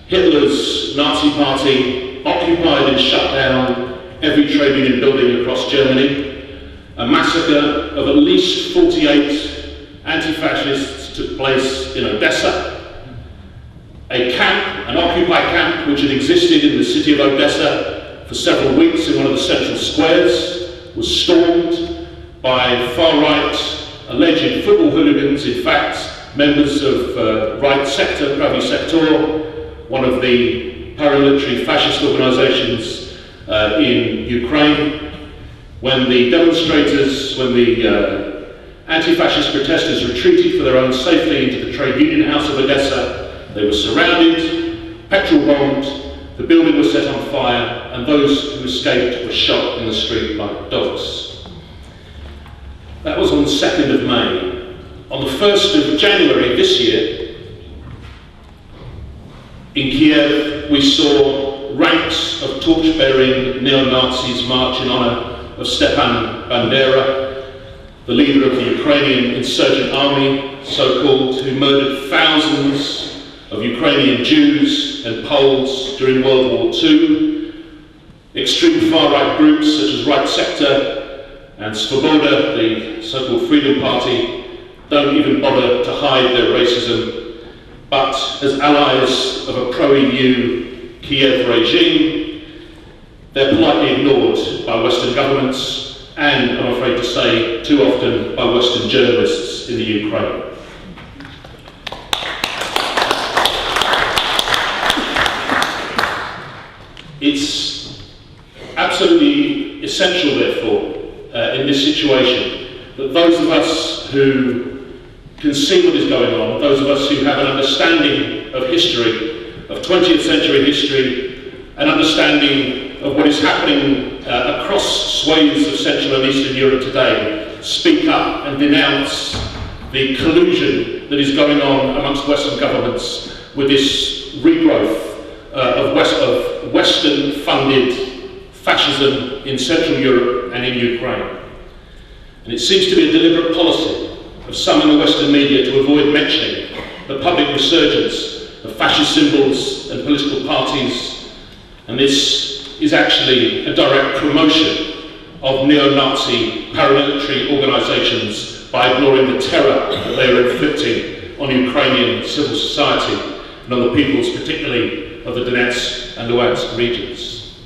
Hitler's Nazi Party occupied and shut down every trade union building across Germany, a massacre of at least 48 anti-fascists took place in Odessa. A camp, an occupied camp, which had existed in the city of Odessa for several weeks in one of the central squares, was stormed by far-right alleged football hooligans, in fact members of Right Sector, Pravi Sektor, one of the paramilitary fascist organisations in Ukraine. When the demonstrators, when the anti-fascist protesters retreated for their own safety into the trade union house of Odessa, they were surrounded, petrol bombed, the building was set on fire, and those who escaped were shot in the street like dogs. That was on the 2nd of May. On the 1st of January this year, in Kiev, we saw ranks of torch-bearing neo-Nazis march in honour of Stepan Bandera, the leader of the Ukrainian insurgent army, so-called, who murdered thousands of Ukrainian Jews and Poles during World War II. Extreme far-right groups such as Right Sector and Svoboda, the so-called Freedom Party, don't even bother to hide their racism, but as allies of a pro-EU Kiev regime, they're politely ignored by Western governments and, I'm afraid to say, too often by Western journalists in the Ukraine. It's absolutely essential, therefore, in this situation, that those of us who can see what is going on, those of us who have an understanding of history, of 20th century history, an understanding of what is happening across swathes of Central and Eastern Europe today, speak up and denounce the collusion that is going on amongst Western governments with this regrowth of Western-funded fascism in Central Europe and in Ukraine. And it seems to be a deliberate policy of some in the Western media to avoid mentioning the public resurgence of fascist symbols and political parties, and this is actually a direct promotion of neo-Nazi paramilitary organisations by ignoring the terror that they are inflicting on Ukrainian civil society and on the peoples, particularly of the Donetsk and Luhansk regions.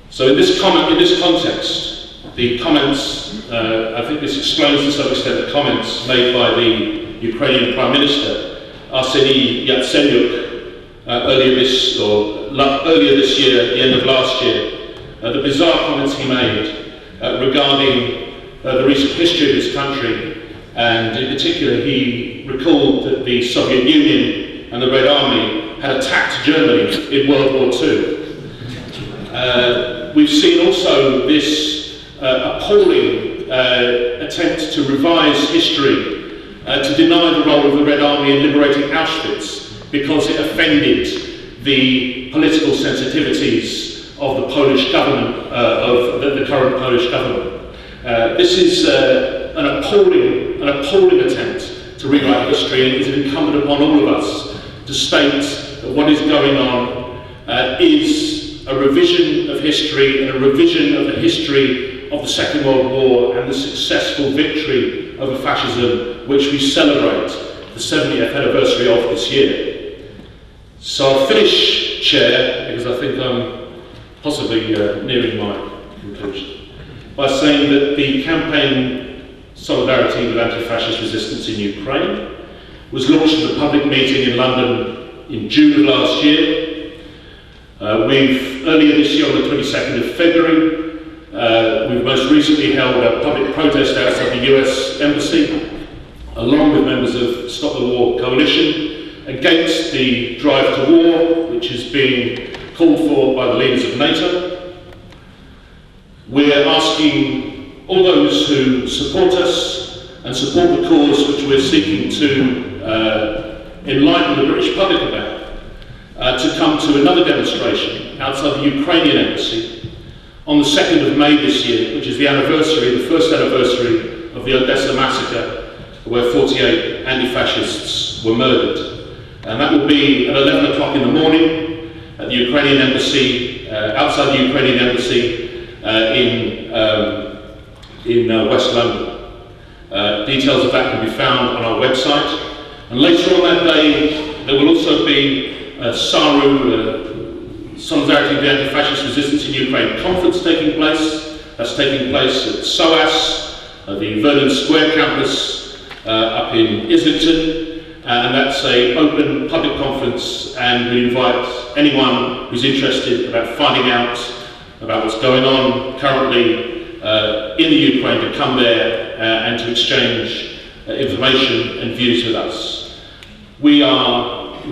So in this context, the comments, I think this explains to some extent the comments made by the Ukrainian Prime Minister, Arseniy Yatsenyuk, earlier this year, at the end of last year, the bizarre comments he made regarding the recent history of this country, and in particular he recalled that the Soviet Union and the Red Army had attacked Germany in World War II. We've seen also this appalling attempt to revise history, to deny the role of the Red Army in liberating Auschwitz because it offended the political sensitivities of the Polish government, of the current Polish government. This is an appalling attempt to rewrite history, and it is incumbent upon all of us to state that what is going on is a revision of history and a revision of the history of the Second World War and the successful victory over fascism, which we celebrate the 70th anniversary of this year. So I'll finish, Chair, because I think I'm possibly nearing my conclusion, by saying that the campaign Solidarity with Anti-Fascist Resistance in Ukraine was launched at a public meeting in London in June of last year. Earlier this year, on the 22nd of February, we've most recently held a public protest outside the US Embassy, along with members of Stop the War Coalition, against the drive to war, which is being called for by the leaders of Nato. We're asking all those who support us and support the cause which we're seeking to enlighten the British public about, to come to another demonstration outside the Ukrainian embassy on the 2nd of May this year, which is the first anniversary of the Odessa massacre, where 48 anti-fascists were murdered. And that will be at 11 o'clock in the morning at the Ukrainian embassy, outside the Ukrainian embassy in West London. Details of that can be found on our website. And later on that day, there will also be SARU, Solidarity with the Anti-Fascist Resistance in Ukraine conference taking place. That's taking place at SOAS, the Vernon Square campus up in Islington. And that's an open public conference, and we invite anyone who's interested about finding out about what's going on currently in the Ukraine to come there and to exchange information and views with us. We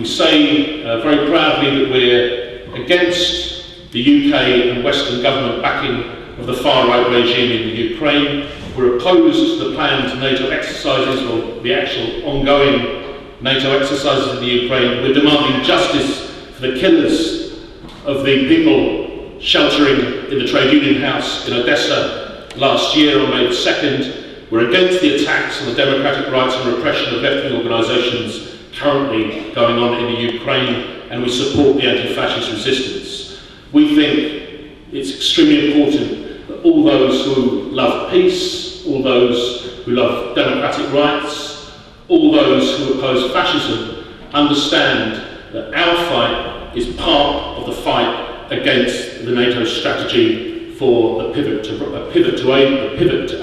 say very proudly that we're against the UK and Western government backing of the far-right regime in the Ukraine. We're opposed to the planned NATO exercises or the actual ongoing NATO exercises in the Ukraine. We're demanding justice for the killers of the people sheltering in the Trade Union House in Odessa last year on May the 2nd. We're against the attacks on the democratic rights and repression of left-wing organisations currently going on in the Ukraine, and we support the anti-fascist resistance. We think it's extremely important that all those who love peace, all those who love democratic rights, all those who oppose fascism understand that our fight is part of the fight against the NATO strategy for the pivot to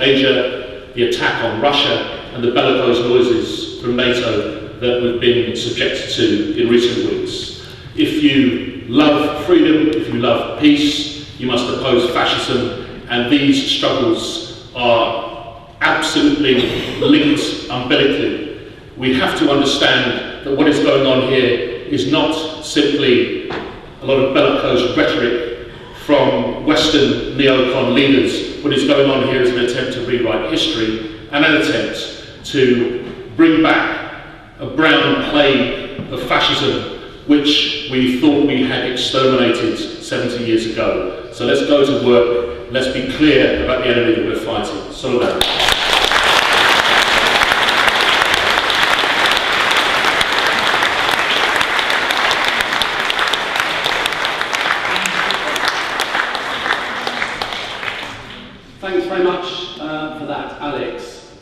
Asia, the attack on Russia, and the bellicose noises from NATO that we've been subjected to in recent weeks. If you love freedom, if you love peace, you must oppose fascism, and these struggles are absolutely linked umbilically. We have to understand that what is going on here is not simply a lot of bellicose rhetoric from Western neocon leaders. What is going on here is an attempt to rewrite history and an attempt to bring back a brown plague of fascism which we thought we had exterminated 70 years ago. So let's go to work, let's be clear about the enemy that we're fighting. Solidarity.
Thanks very much for that, Alex.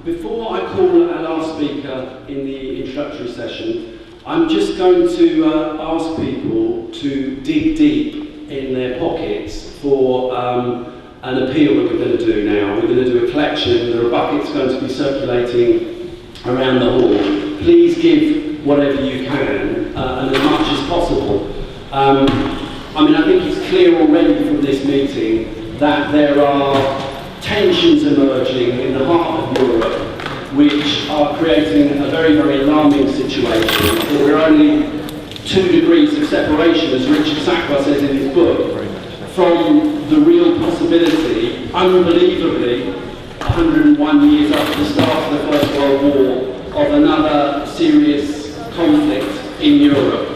Before I call our last speaker in the introductory session, I'm just going to ask people to dig deep in their pockets for an appeal that we're going to do now. We're going to do a collection. There are buckets going to be circulating around the hall. Please give whatever you can and as much as possible. I think it's clear already from this meeting that there are tensions emerging in the heart of Europe which are creating a very, very alarming situation. We're only 2 degrees of separation, as Richard Sackwell says in his book, from the real possibility, unbelievably, 101 years after the start of the First World War, of another serious conflict in Europe.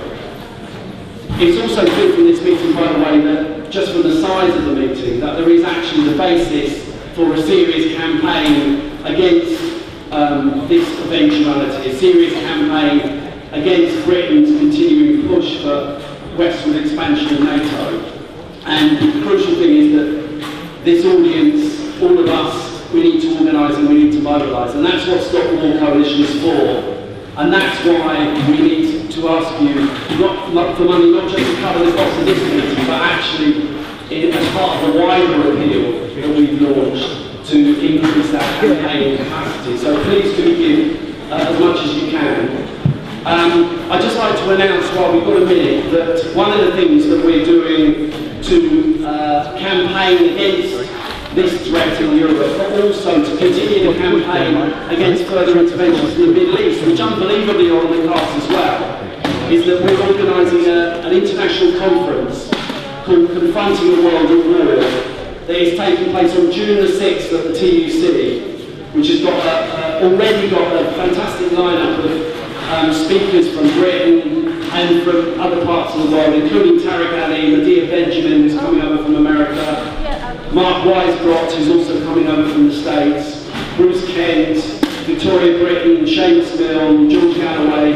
It's also clear from this meeting, by the way, that just from the size of the meeting, that there is actually the basis for a serious campaign against this eventuality, a serious campaign against Britain's continuing push for westward expansion of NATO. And the crucial thing is that this audience, all of us, we need to organise and we need to mobilise, and that's what Stop the War Coalition is for. And that's why we need to ask you, not for money, not just to cover the cost of this meeting, but actually as part of a wider appeal that we've launched to increase that campaign capacity. So please do give as much as you can. I'd just like to announce, while we've got a minute, that one of the things that we're doing to campaign against this threat in Europe, but also to continue the campaign against further interventions in the Middle East, which unbelievably are on the cards as well, is that we're organising an international conference called Confronting the World at War that is taking place on June the 6th at the TUC, which has got already got a fantastic lineup of speakers from Britain and from other parts of the world, including Tariq Ali, Medea Benjamin, who's coming over from America, Mark Weisbrot, who's also coming over from the States, Bruce Kent, Victoria Britton, Seamus Milne, George Galloway,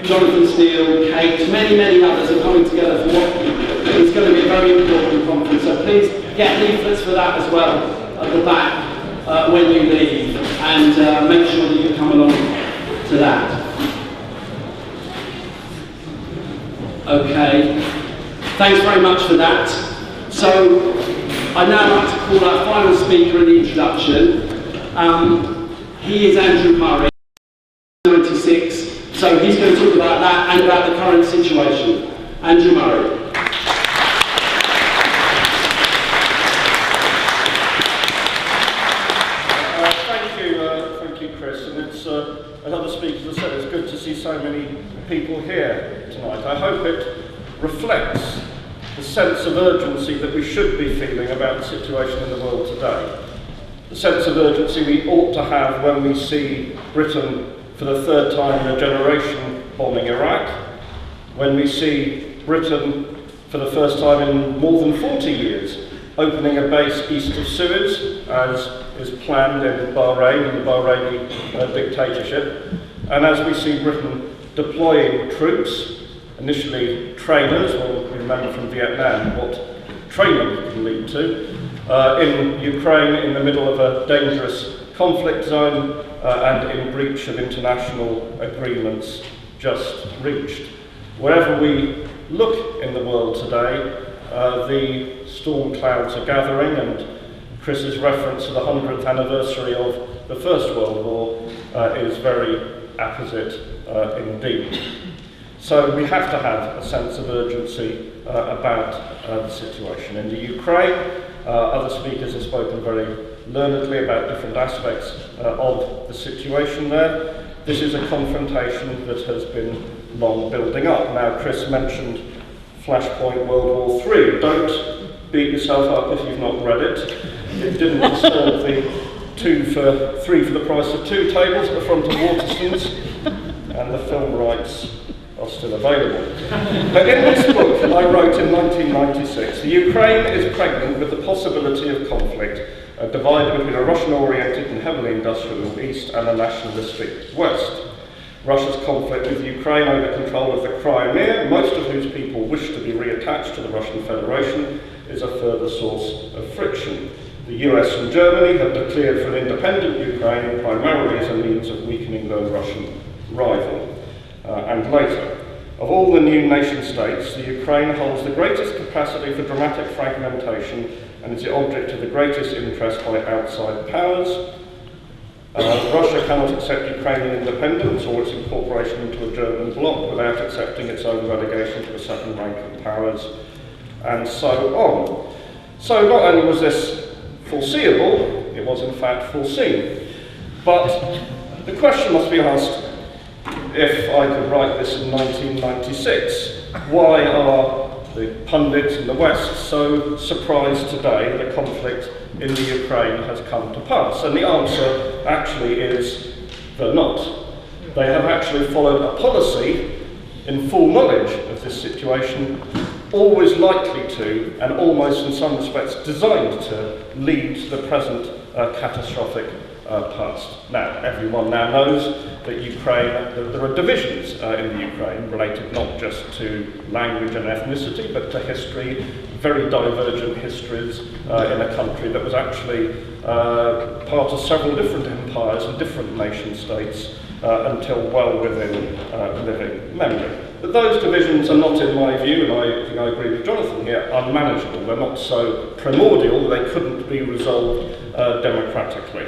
Jonathan Steele, Kate, many others are coming together for what is going to be a very important conference. So please get leaflets for that as well at the back when you leave, and make sure that you come along to that. Okay, thanks very much for that. So I'd now like to call our final speaker in the introduction. He is Andrew Murray, 96, so he's going to talk about that and about the current situation. Andrew Murray.
Thank you, Chris. And it's, as other speakers have said, it's good to see so many people here tonight. I hope it reflects the sense of urgency that we should be feeling about the situation in the world today. The sense of urgency we ought to have when we see Britain for the third time in a generation bombing Iraq, when we see Britain for the first time in more than 40 years opening a base east of Suez, as is planned in Bahrain and the Bahraini dictatorship, and as we see Britain deploying troops, initially trainers, well, we remember from Vietnam what training can lead to, in Ukraine in the middle of a dangerous conflict zone and in breach of international agreements just reached. Wherever we look in the world today, the storm clouds are gathering, and Chris's reference to the 100th anniversary of the First World War is very apposite indeed. So we have to have a sense of urgency about the situation. In the Ukraine, other speakers have spoken very learnedly about different aspects of the situation there. This is a confrontation that has been long building up. Now, Chris mentioned Flashpoint World War III. Don't beat yourself up if you've not read it. It didn't disturb the 3 for the price of 2 tables at the front of Waterston's, and the film rights are still available. But in this book I wrote in 1996, the Ukraine is pregnant with the possibility of conflict, divided between a Russian-oriented and heavily industrial east and a nationalistic west. Russia's conflict with Ukraine over control of the Crimea, most of whose people wish to be reattached to the Russian Federation, is a further source of friction. The US and Germany have declared for an independent Ukraine primarily as a means of weakening their Russian rival. And later, of all the new nation states, the Ukraine holds the greatest capacity for dramatic fragmentation and is the object of the greatest interest by outside powers. Russia cannot accept Ukrainian independence or its incorporation into a German bloc without accepting its own relegation to the second rank of powers, and so on. So not only was this foreseeable, it was in fact foreseen. But the question must be asked, if I could write this in 1996, why are the pundits in the West so surprised today that conflict in the Ukraine has come to pass? And the answer actually is they're not. They have actually followed a policy in full knowledge of this situation, always likely to, and almost in some respects designed to, lead to the present catastrophic past. Now, everyone now knows that there are divisions in the Ukraine related not just to language and ethnicity, but to history, very divergent histories in a country that was actually part of several different empires and different nation states until well within living memory. But those divisions are not, in my view, and I think I agree with Jonathan here, unmanageable. They're not so primordial that they couldn't be resolved democratically.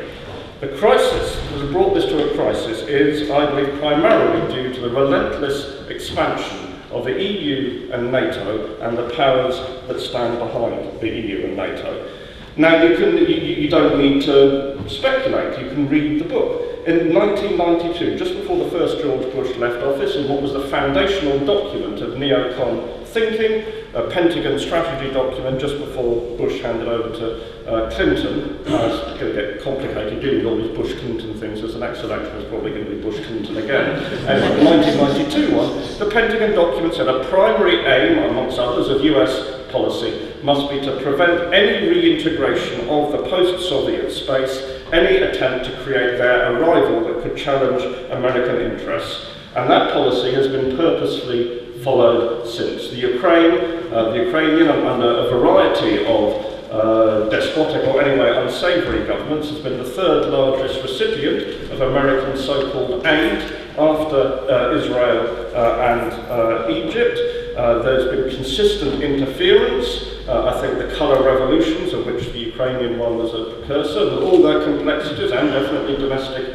The crisis that has brought this to a crisis is, I believe, primarily due to the relentless expansion of the EU and NATO and the powers that stand behind the EU and NATO. Now, you don't need to speculate, you can read the book. In 1992, just before the first George Bush left office, in what was the foundational document of neocon thinking, Pentagon strategy document just before Bush handed over to Clinton. It's going to get complicated dealing with all these Bush-Clinton things, as the next election is probably going to be Bush-Clinton again. And the 1992 one, the Pentagon document said a primary aim, amongst others, of US policy must be to prevent any reintegration of the post-Soviet space, any attempt to create their arrival that could challenge American interests. And that policy has been purposefully followed since. The Ukrainian, under a variety of despotic or anyway unsavoury governments, has been the third largest recipient of American so-called aid after Israel and Egypt. There's been consistent interference. I think the colour revolutions, of which the Ukrainian one was a precursor, with all their complexities and definitely domestic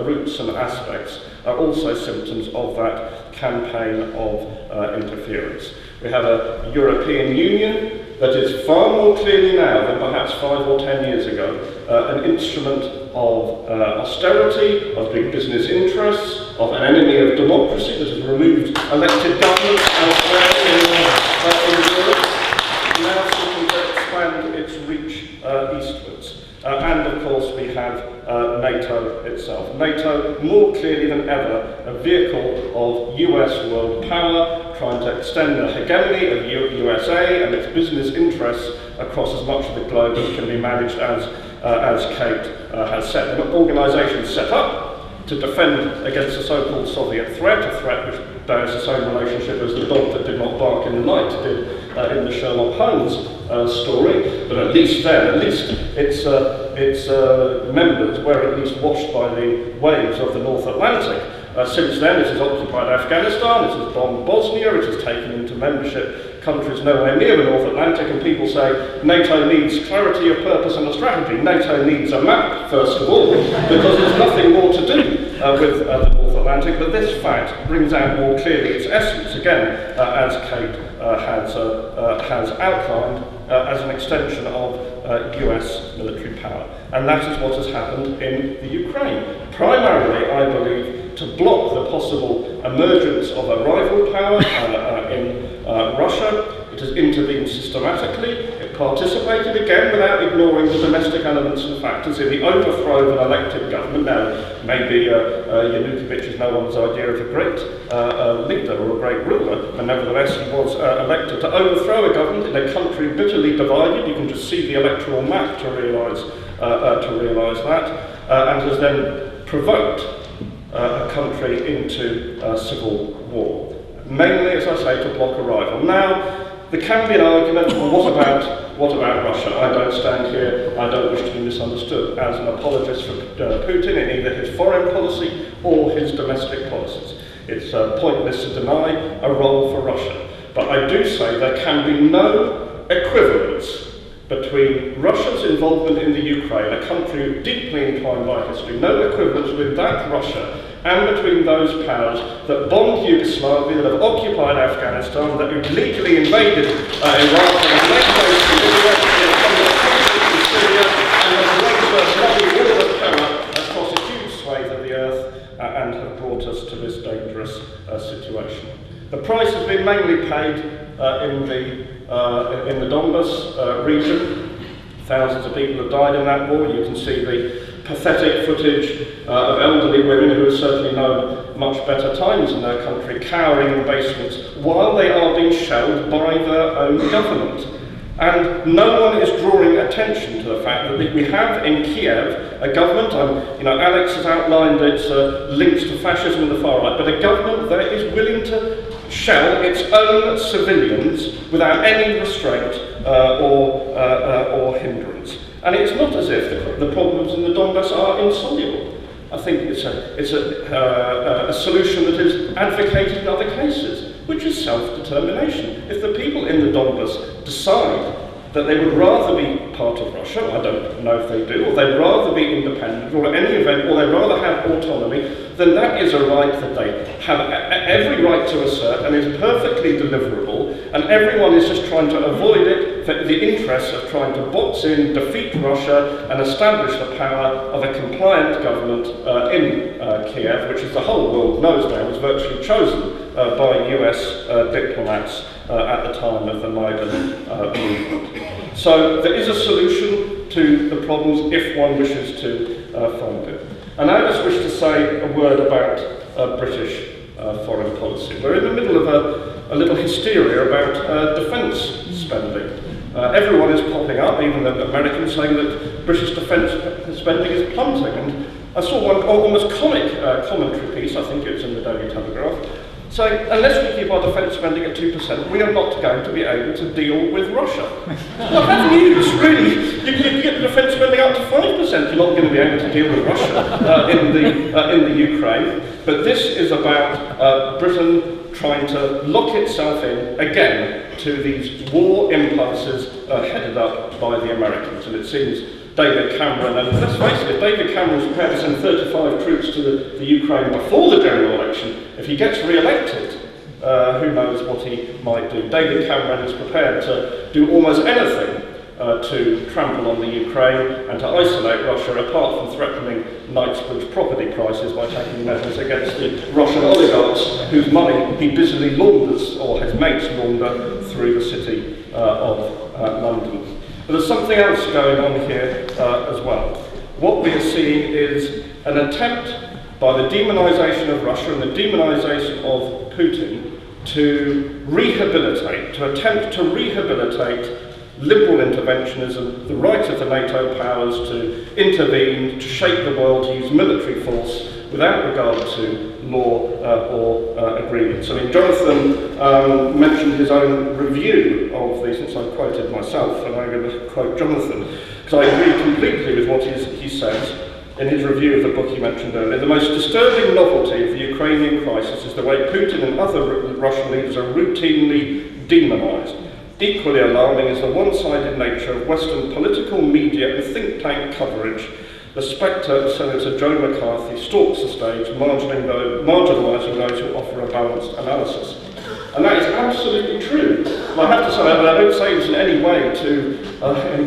roots and aspects, are also symptoms of that campaign of interference. We have a European Union that is far more clearly now than perhaps 5 or 10 years ago an instrument of austerity, of big business interests, of an enemy of democracy that has removed elected governments elsewhere in Europe, now seeking to expand its reach eastwards. And of course we have NATO itself. NATO, more clearly than ever, a vehicle of US world power, trying to extend the hegemony of USA and its business interests across as much of the globe as can be managed as Kate has said. An organisation set up to defend against the so-called Soviet threat, a threat which bears the same relationship as the dog that did not bark in the night did in the Sherlock Holmes story, but at least its members were at least washed by the waves of the North Atlantic. Since then it has occupied Afghanistan, it has bombed Bosnia, it has taken into membership countries nowhere near the North Atlantic, and people say NATO needs clarity of purpose and a strategy. NATO needs a map, first of all, because there's nothing more to do with the North Atlantic, but this fact brings out more clearly its essence, again, as Kate has outlined, as an extension of US military power. And that is what has happened in the Ukraine. Primarily, I believe, to block the possible emergence of a rival power in Russia. It has intervened systematically. It participated, again, without ignoring the domestic elements and factors, in the overthrow of an elected government. Now, maybe Yanukovych is no one's idea of a great leader or a great ruler, but nevertheless he was elected to overthrow a government in a country bitterly divided. You can just see the electoral map to realise that, and has then provoked a country into civil war. Mainly, as I say, to block a rival. Now, there can be an argument, well, what about Russia? I don't stand here, I don't wish to be misunderstood as an apologist for Putin in either his foreign policy or his domestic policies. It's pointless to deny a role for Russia. But I do say there can be no equivalence between Russia's involvement in the Ukraine, a country deeply entwined by history, no equivalence with that Russia, and between those powers that bombed Yugoslavia, that have occupied Afghanistan, that illegally invaded Iraq, and have laid waste to Libya, in Syria, and have waged bloody war of terror across a huge swathe of the earth, and have brought us to this dangerous situation. The price has been mainly paid in the Donbas region. Thousands of people have died in that war. You can see the pathetic footage of elderly women who have certainly known much better times in their country, cowering in basements while they are being shelled by their own government. And no one is drawing attention to the fact that we have in Kiev a government, Alex has outlined its links to fascism and the far right, but a government that is willing to shell its own civilians without any restraint or hindrance. And it's not as if the problems in the Donbass are insoluble. I think it's a solution that is advocated in other cases, which is self-determination. If the people in the Donbass decide that they would rather be part of Russia, I don't know if they do, or they'd rather be independent, or in any event, or they'd rather have autonomy, then that is a right that they have every right to assert and is perfectly deliverable, and everyone is just trying to avoid it the interests of trying to box in, defeat Russia, and establish the power of a compliant government in Kiev, which, as the whole world knows now, was virtually chosen by US diplomats at the time of the Maidan movement. So there is a solution to the problems if one wishes to find it. And I just wish to say a word about British foreign policy. We're in the middle of a little hysteria about defence spending. Everyone is popping up, even the Americans, saying that British defence spending is plummeting. And I saw one almost comic commentary piece, I think it was in the Daily Telegraph, saying, unless we keep our defence spending at 2%, we are not going to be able to deal with Russia. Well, that's news, really. You get the defence spending up to 5%, you're not going to be able to deal with Russia in the Ukraine. But this is about Britain trying to lock itself in, again, to these war impulses headed up by the Americans. And it seems David Cameron, and let's face it, if David Cameron was prepared to send 35 troops to the Ukraine before the general election, if he gets re-elected, who knows what he might do. David Cameron is prepared to do almost anything to trample on the Ukraine and to isolate Russia, apart from threatening Knightsbridge property prices by taking measures against the Russian oligarchs whose money he busily launders, or his mates launder, through the city of London. But there's something else going on here as well. What we are seeing is an attempt by the demonisation of Russia and the demonisation of Putin to rehabilitate, to attempt to rehabilitate liberal interventionism, the right of the Nato powers to intervene, to shape the world, to use military force without regard to law or agreements. I mean, Jonathan mentioned his own review of the, since I quoted myself, and I'm going to quote Jonathan, because I agree completely with what he says in his review of the book he mentioned earlier. The most disturbing novelty of the Ukrainian crisis is the way Putin and other Russian leaders are routinely demonised. Equally alarming is the one-sided nature of Western political media and think tank coverage. The spectre of Senator Joe McCarthy stalks the stage, marginalising those who offer a balanced analysis. And that is absolutely true. And I have to say, I don't say this in any way to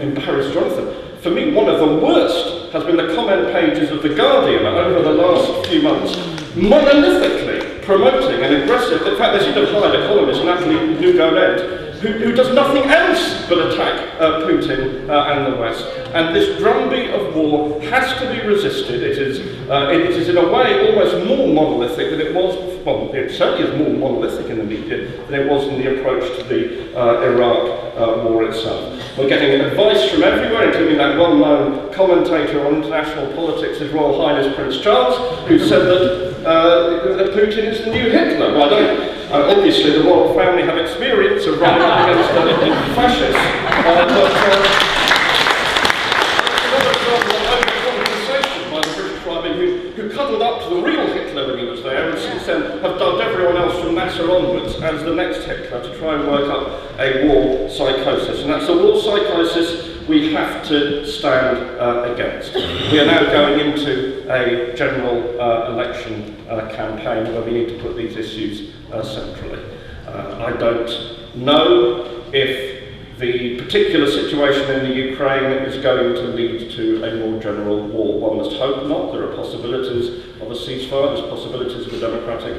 embarrass Jonathan. For me, one of the worst has been the comment pages of The Guardian over the last few months, monolithically promoting an aggressive, in fact they seem to have hired a columnist, Natalie Nugared, who does nothing else but attack Putin and the West. And this drumbeat of war has to be resisted. It is in a way almost more monolithic than it was, well, it certainly is more monolithic in the media than it was in the approach to the Iraq war itself. We're getting advice from everywhere, including that well-known commentator on international politics, His Royal Highness Prince Charles, who said that Putin is the new Hitler. Well, I don't. Obviously, the royal family have experience of running up against fascists, but another example of overcompensation by the British Army, who cuddled up to the real Hitler when he was there, and since then have dubbed everyone else from Nasser onwards as the next Hitler to try and work up a war psychosis. And that's a war psychosis we have to stand against. We are now going into a general election campaign where we need to put these issues centrally. I don't know if the particular situation in the Ukraine is going to lead to a more general war. One must hope not. There are possibilities of a ceasefire, there's possibilities of a democratic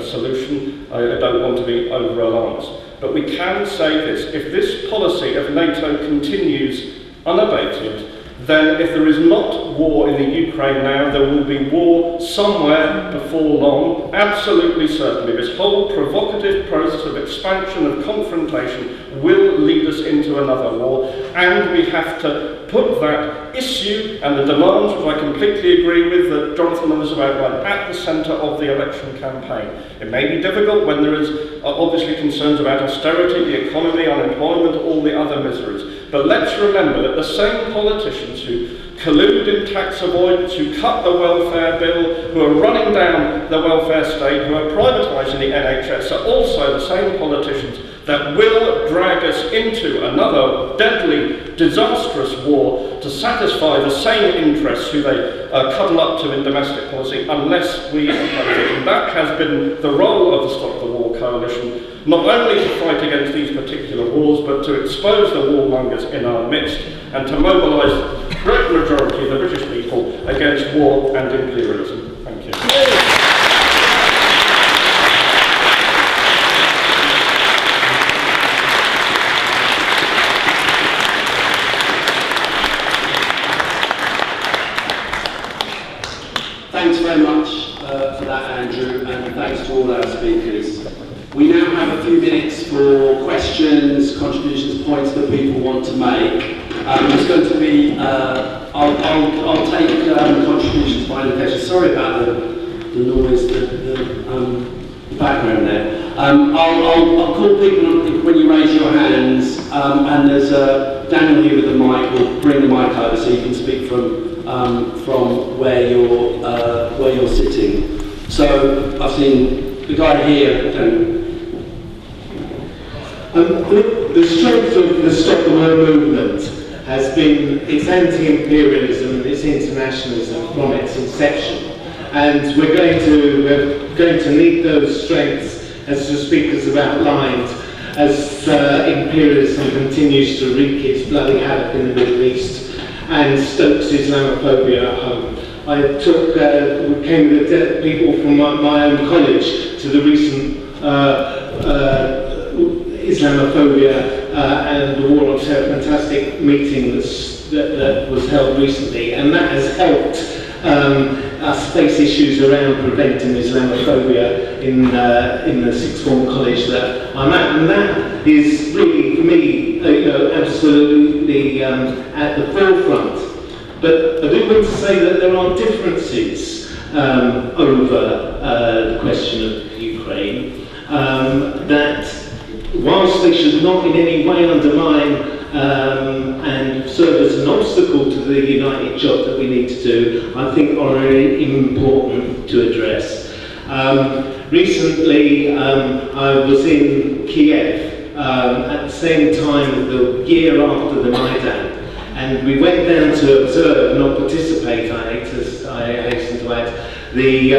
solution. I don't want to be over-alarmist. But we can say this: if this policy of NATO continues unabated, then if there is not war in the Ukraine now, there will be war somewhere before long, absolutely certainly. This whole provocative process of expansion, of confrontation, will lead us into another war, and we have to put that issue and the demands, which I completely agree with, that Jonathan was about, at the centre of the election campaign. It may be difficult when there is obviously concerns about austerity, the economy, unemployment, all the other miseries. But let's remember that the same politicians who collude in tax avoidance, who cut the welfare bill, who are running down the welfare state, who are privatising the NHS, are also the same politicians that will drag us into another deadly, disastrous war to satisfy the same interests who they cuddle up to in domestic policy, unless we oppose it. And that has been the role of the Stop the War war coalition, not only to fight against these particular wars, but to expose the warmongers in our midst and to mobilise the great majority of the British people against war and imperialism. Thank you.
Thanks very much for that, Andrew, and thanks to all our speakers. We now have a few minutes for questions, contributions, points that people want to make. It's going to be, I'll take contributions by invitation. Sorry about the noise, the background there. I'll call people when you raise your hands, and there's Daniel here with the mic. We'll bring the mic over so you can speak from where you're sitting. So I've seen the guy here.
The strength of the Stop the War movement has been its anti-imperialism and its internationalism from its inception, and we're going to need those strengths, as the speakers have outlined, as imperialism continues to wreak its bloody havoc in the Middle East and stokes Islamophobia at home. We came with people from my own college to the recent Islamophobia and the War on Terror fantastic meeting that was held recently, and that has helped us face issues around preventing Islamophobia in the sixth form college that I'm at, and that is really, for me, absolutely at the forefront. But I do want to say that there are differences over the question of Ukraine, that whilst they should not in any way undermine and serve as an obstacle to the united job that we need to do, I think are very important to address. Recently, I was in Kiev at the same time, the year after the Maidan, and we went down to observe, not participate, I hasten to add, the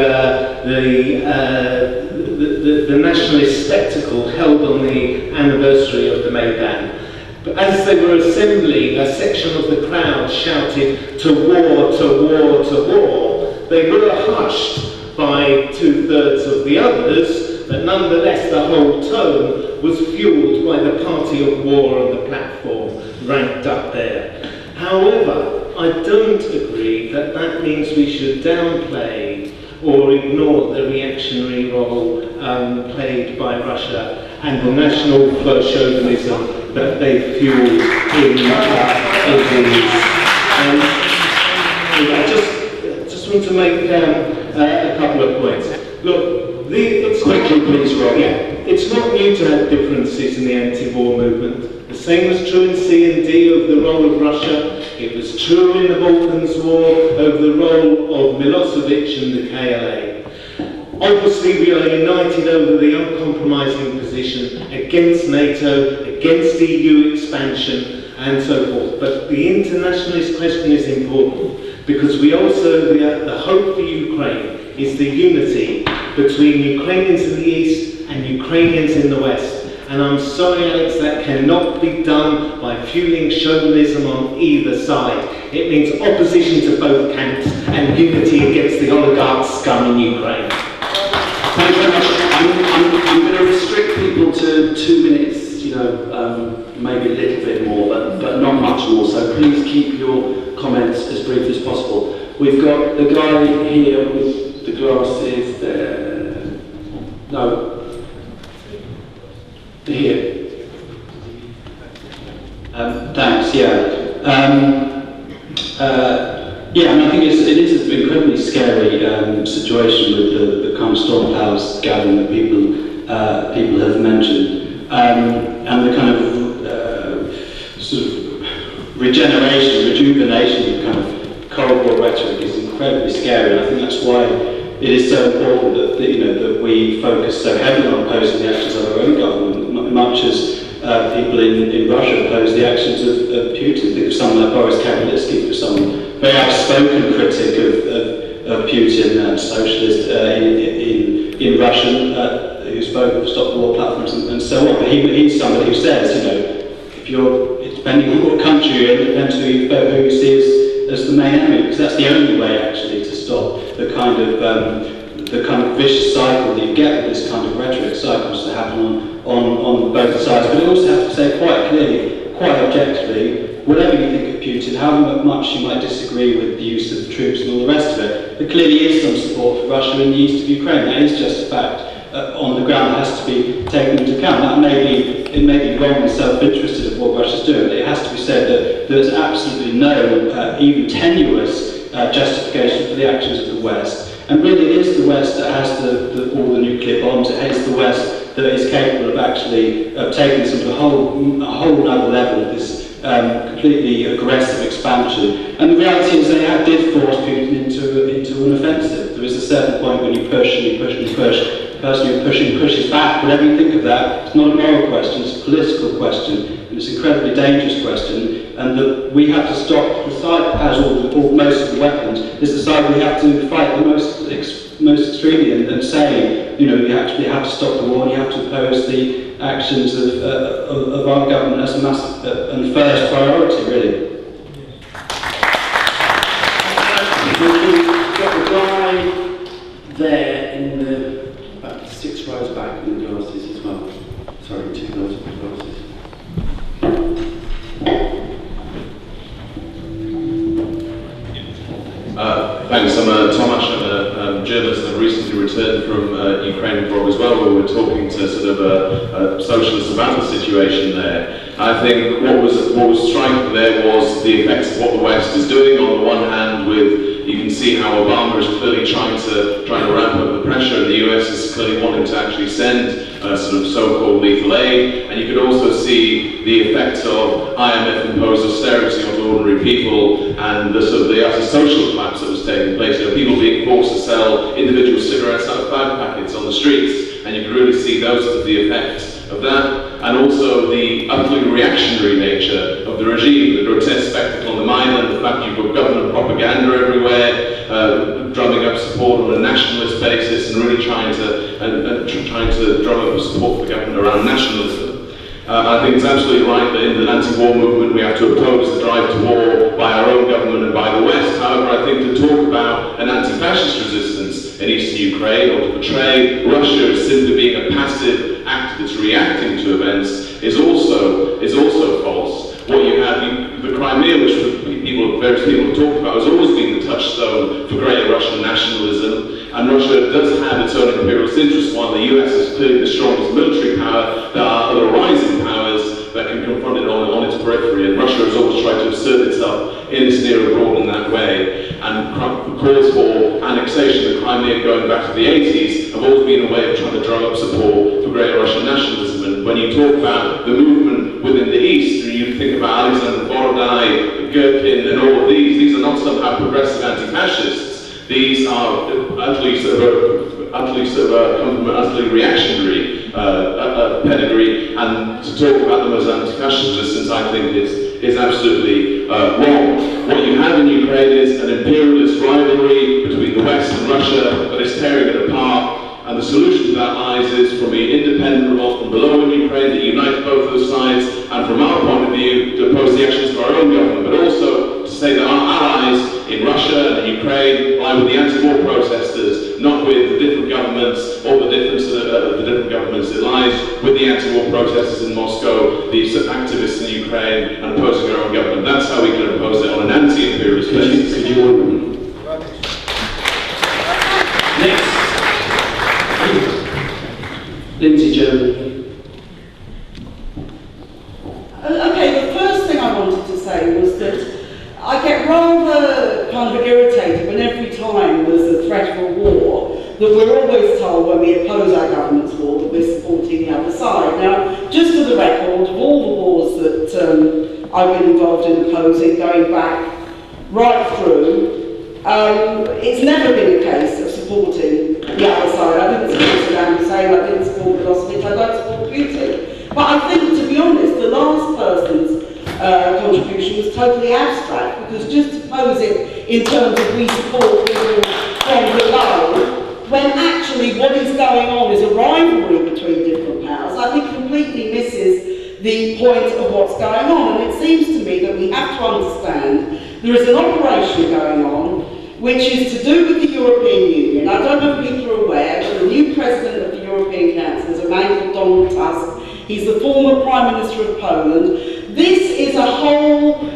nationalist spectacle held on the anniversary of the Maidan. But as they were assembling, a section of the crowd shouted, "To war, to war, to war." They were hushed by 2/3 of the others, but nonetheless the whole tone was fueled by the party of war on the platform, ranked up there. However, I don't agree that that means we should downplay or ignore the reactionary role played by Russia and the national chauvinism that they fuel in I just want to make a couple of points. Look, quickly, please, Rob. Yeah, it's not new to have differences in the anti-war movement. The same was true in C&D of the role of Russia. It was true in the Balkans War over the role of Milosevic and the KLA. Obviously, we are united over the uncompromising position against NATO, against EU expansion, and so forth. But the internationalist question is important because we also, the hope for Ukraine is the unity between Ukrainians in the East and Ukrainians in the West. And I'm sorry, Alex, that cannot be done by fueling chauvinism on either side. It means opposition to both camps and unity against the oligarch scum in Ukraine.
Thank you very much. I'm going to restrict people to 2 minutes, maybe a little bit more, but not much more. So please keep your comments as brief as possible. We've got the guy here with the glasses there. No. Here.
Thanks. I think it is an incredibly scary situation with the kind of storm clouds gathering that people have mentioned, and the kind of sort of rejuvenation of kind of Cold War rhetoric is incredibly scary, and I think that's why it is so important that we focus so heavily on opposing the actions of our own government, much as people in Russia oppose the actions of Putin. Think of someone like Boris Kavalitsky, who's someone very outspoken critic of Putin, socialist in Russia, who spoke for Stop the War platforms and so on. But he's somebody who says, depending on what country you're in, depends who you vote, who you see as the main enemy, because that's the only way actually to stop the kind of vicious cycle that you get with this kind of rhetoric cycles that happen on both sides. But I also have to say quite clearly, quite objectively, whatever you think of Putin, however much you might disagree with the use of troops and all the rest of it, there clearly is some support for Russia in the east of Ukraine. That is just a fact on the ground that has to be taken into account. It may be wrong and self-interested of what Russia's doing, but it has to be said that there's absolutely no, even tenuous justification for the actions of the West. And really it is the West that has all the nuclear bombs. It is the West that is capable of actually taking some of a whole other level of this completely aggressive expansion. And the reality is they did force Putin into an offensive. There is a certain point when you push and you push and you push. The person you're pushing pushes back. Whatever you think of that, it's not a moral question, it's a political question. And it's an incredibly dangerous question. And that we have to stop. The side that has most of the weapons is the side we have to fight the most extremely and say, you actually have to stop the war and you have to oppose the actions of our government as a and first priority, really.
We've got the guy there in the 6 rows back in the glasses as well. Sorry, 2 rows of glasses.
Thanks. I'm Tom Ash. I'm a journalist and recently returned from Ukraine abroad as well, where we were talking to sort of a socialist about the situation there. I think what was striking there was the effects of what the West is doing. On the one hand, you can see how Obama is clearly trying to ramp up the pressure, and the US is clearly wanting to actually send sort of so-called lethal aid. And you could also see the effects of IMF-imposed austerity on ordinary people and the sort of the anti-social collapse that was taking place. People being forced to sell individual cigarettes out of 5 packets on the streets, and you could really see those of the effects of that. And also the utterly reactionary nature of the regime, the grotesque spectacle on the mainland, the fact you've got government propaganda everywhere, drumming up support on a nationalist basis and really trying to drum up support for the government around nationalism. I think it's absolutely right that in the anti-war movement we have to oppose the drive to war by our own government and by the West. However, I think to talk about an anti-fascist resistance in eastern Ukraine or to portray Russia as simply being a passive actor that's reacting to events is also false. What you have, the Crimea, which various people have talked about, has always been the touchstone for greater Russian nationalism. And Russia does have its own imperialist interests. While the US is clearly the strongest military power, there are other rising powers that can confront it on its periphery. And Russia has always tried to assert itself in its near abroad in that way. And calls for annexation of the Crimea going back to the 80s have always been a way of trying to drum up support for greater Russian nationalism. And when you talk about the movement within the East, and you think about Alexander Borodai, Gherkin, and all of these are not somehow progressive anti-fascists. These are utterly reactionary pedigree, and to talk about them as anti-fascist resistance, I think is absolutely wrong. What you have in Ukraine is an imperialist rivalry between the West and Russia that is tearing it apart. And the solution to that lies is from an independent revolt from below in Ukraine that unites both those sides, and from our point of view, to oppose the actions of our own government, but also to say that our allies in Russia and Ukraine lie with the anti-war protesters, not with the different governments or the different governments. It lies with the anti-war protesters in Moscow, the activists in Ukraine, and opposing our own government. That's how we can oppose it on an anti-imperialist basis.
Next. Lindsay German.
Okay, the first thing I wanted to say was that I get rather kind of irritated when every time there's a threat of a war that we're always told when we oppose our government's war that we're supporting the other side. Now, just for the record, of all the wars that I've been involved in opposing, going back right through, it's never been a case of supporting the other side. I didn't support Saddam Hussein, I didn't support Milosevic, I don't support Putin. But I think, to be honest, the last person's contribution was totally abstract, because just to pose it in terms of we support people from below, when actually what is going on is a rivalry completely misses the point of what's going on. And it seems to me that we have to understand there is an operation going on which is to do with the European Union. I don't know if people are aware, but the new president of the European Council is a man called Donald Tusk. He's the former Prime Minister of Poland. This is a whole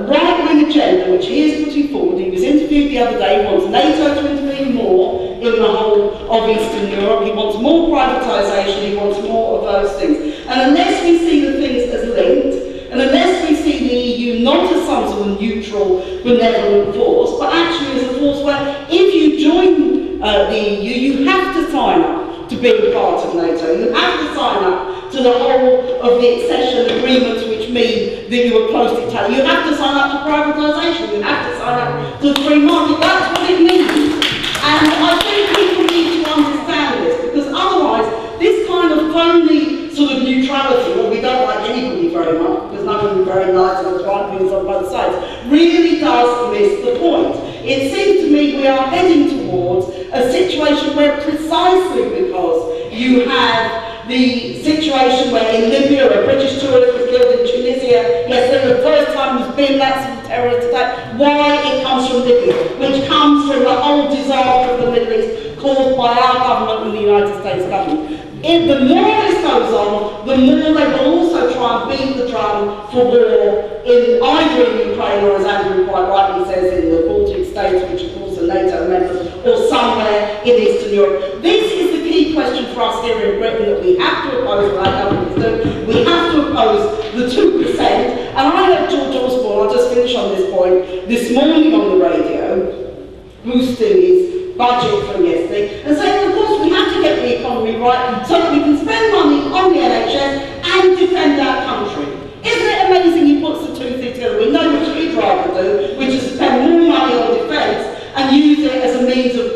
right-wing agenda which he is putting forward. He was interviewed the other day. He wants NATO to intervene more in the whole of Eastern Europe. He wants more privatisation. He wants more of those things. And unless we see the things as linked, and unless we see the EU not as some sort of neutral, benevolent force, but actually as a force where if you join the EU, you have to sign up to being part of NATO. You have to sign up to the whole of the accession agreements, which mean that you are close to each other. You have to sign up to privatisation. You have to sign up to the free market. That's what it means. And I think people need to understand this, because otherwise this kind of phony sort of neutrality, where we don't like anybody very much, because none of them are very nice and there's right things on both sides, really does miss the point. It seems to me we are heading towards a situation where, precisely because you have the situation where in Libya a British tourist was killed in Tunisia yesterday, the first time there's been that sort of terrorist attack, why it comes from Libya, which comes from the whole disaster of the Middle East caused by our government and the United States government. The more this goes on, the more they will also try and beat the drum for war in either in Ukraine or, as Andrew quite rightly says, in the Baltic states, which of course are NATO members, or somewhere in Eastern Europe. This is the key question for us here in Britain that we have to oppose what our government is doing. We have to oppose the 2%. And I heard George Osborne, I'll just finish on this point, this morning on the radio, boosting his budget from yesterday, and saying, of course, we have to get the economy right so that we can spend money on the NHS and defend our country. Isn't it amazing he puts the two things together? We know what he'd rather do, which is spend more money on defence and use it as a means of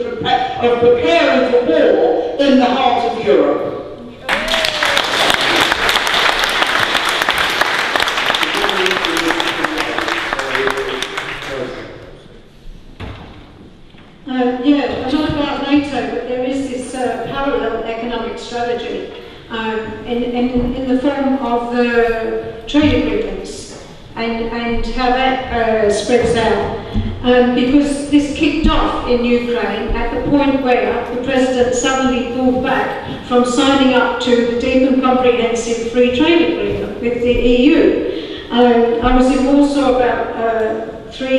preparing for war in the heart of Europe.
Yeah, not about NATO, but there is this parallel economic strategy in the form of the trade agreements and how that spreads out. Because this kicked off in Ukraine at the point where the president suddenly pulled back from signing up to the deep and comprehensive free trade agreement with the EU. I was in Warsaw about 3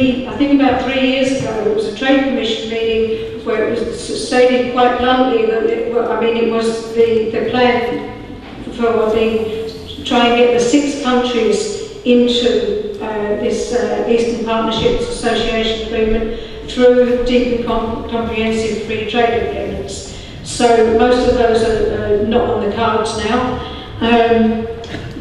years ago. It was a trade commission meeting where it was stated quite bluntly that it was the plan for try and get the 6 countries into this Eastern Partnerships Association Agreement through deep and comprehensive free trade agreements. So most of those are not on the cards now.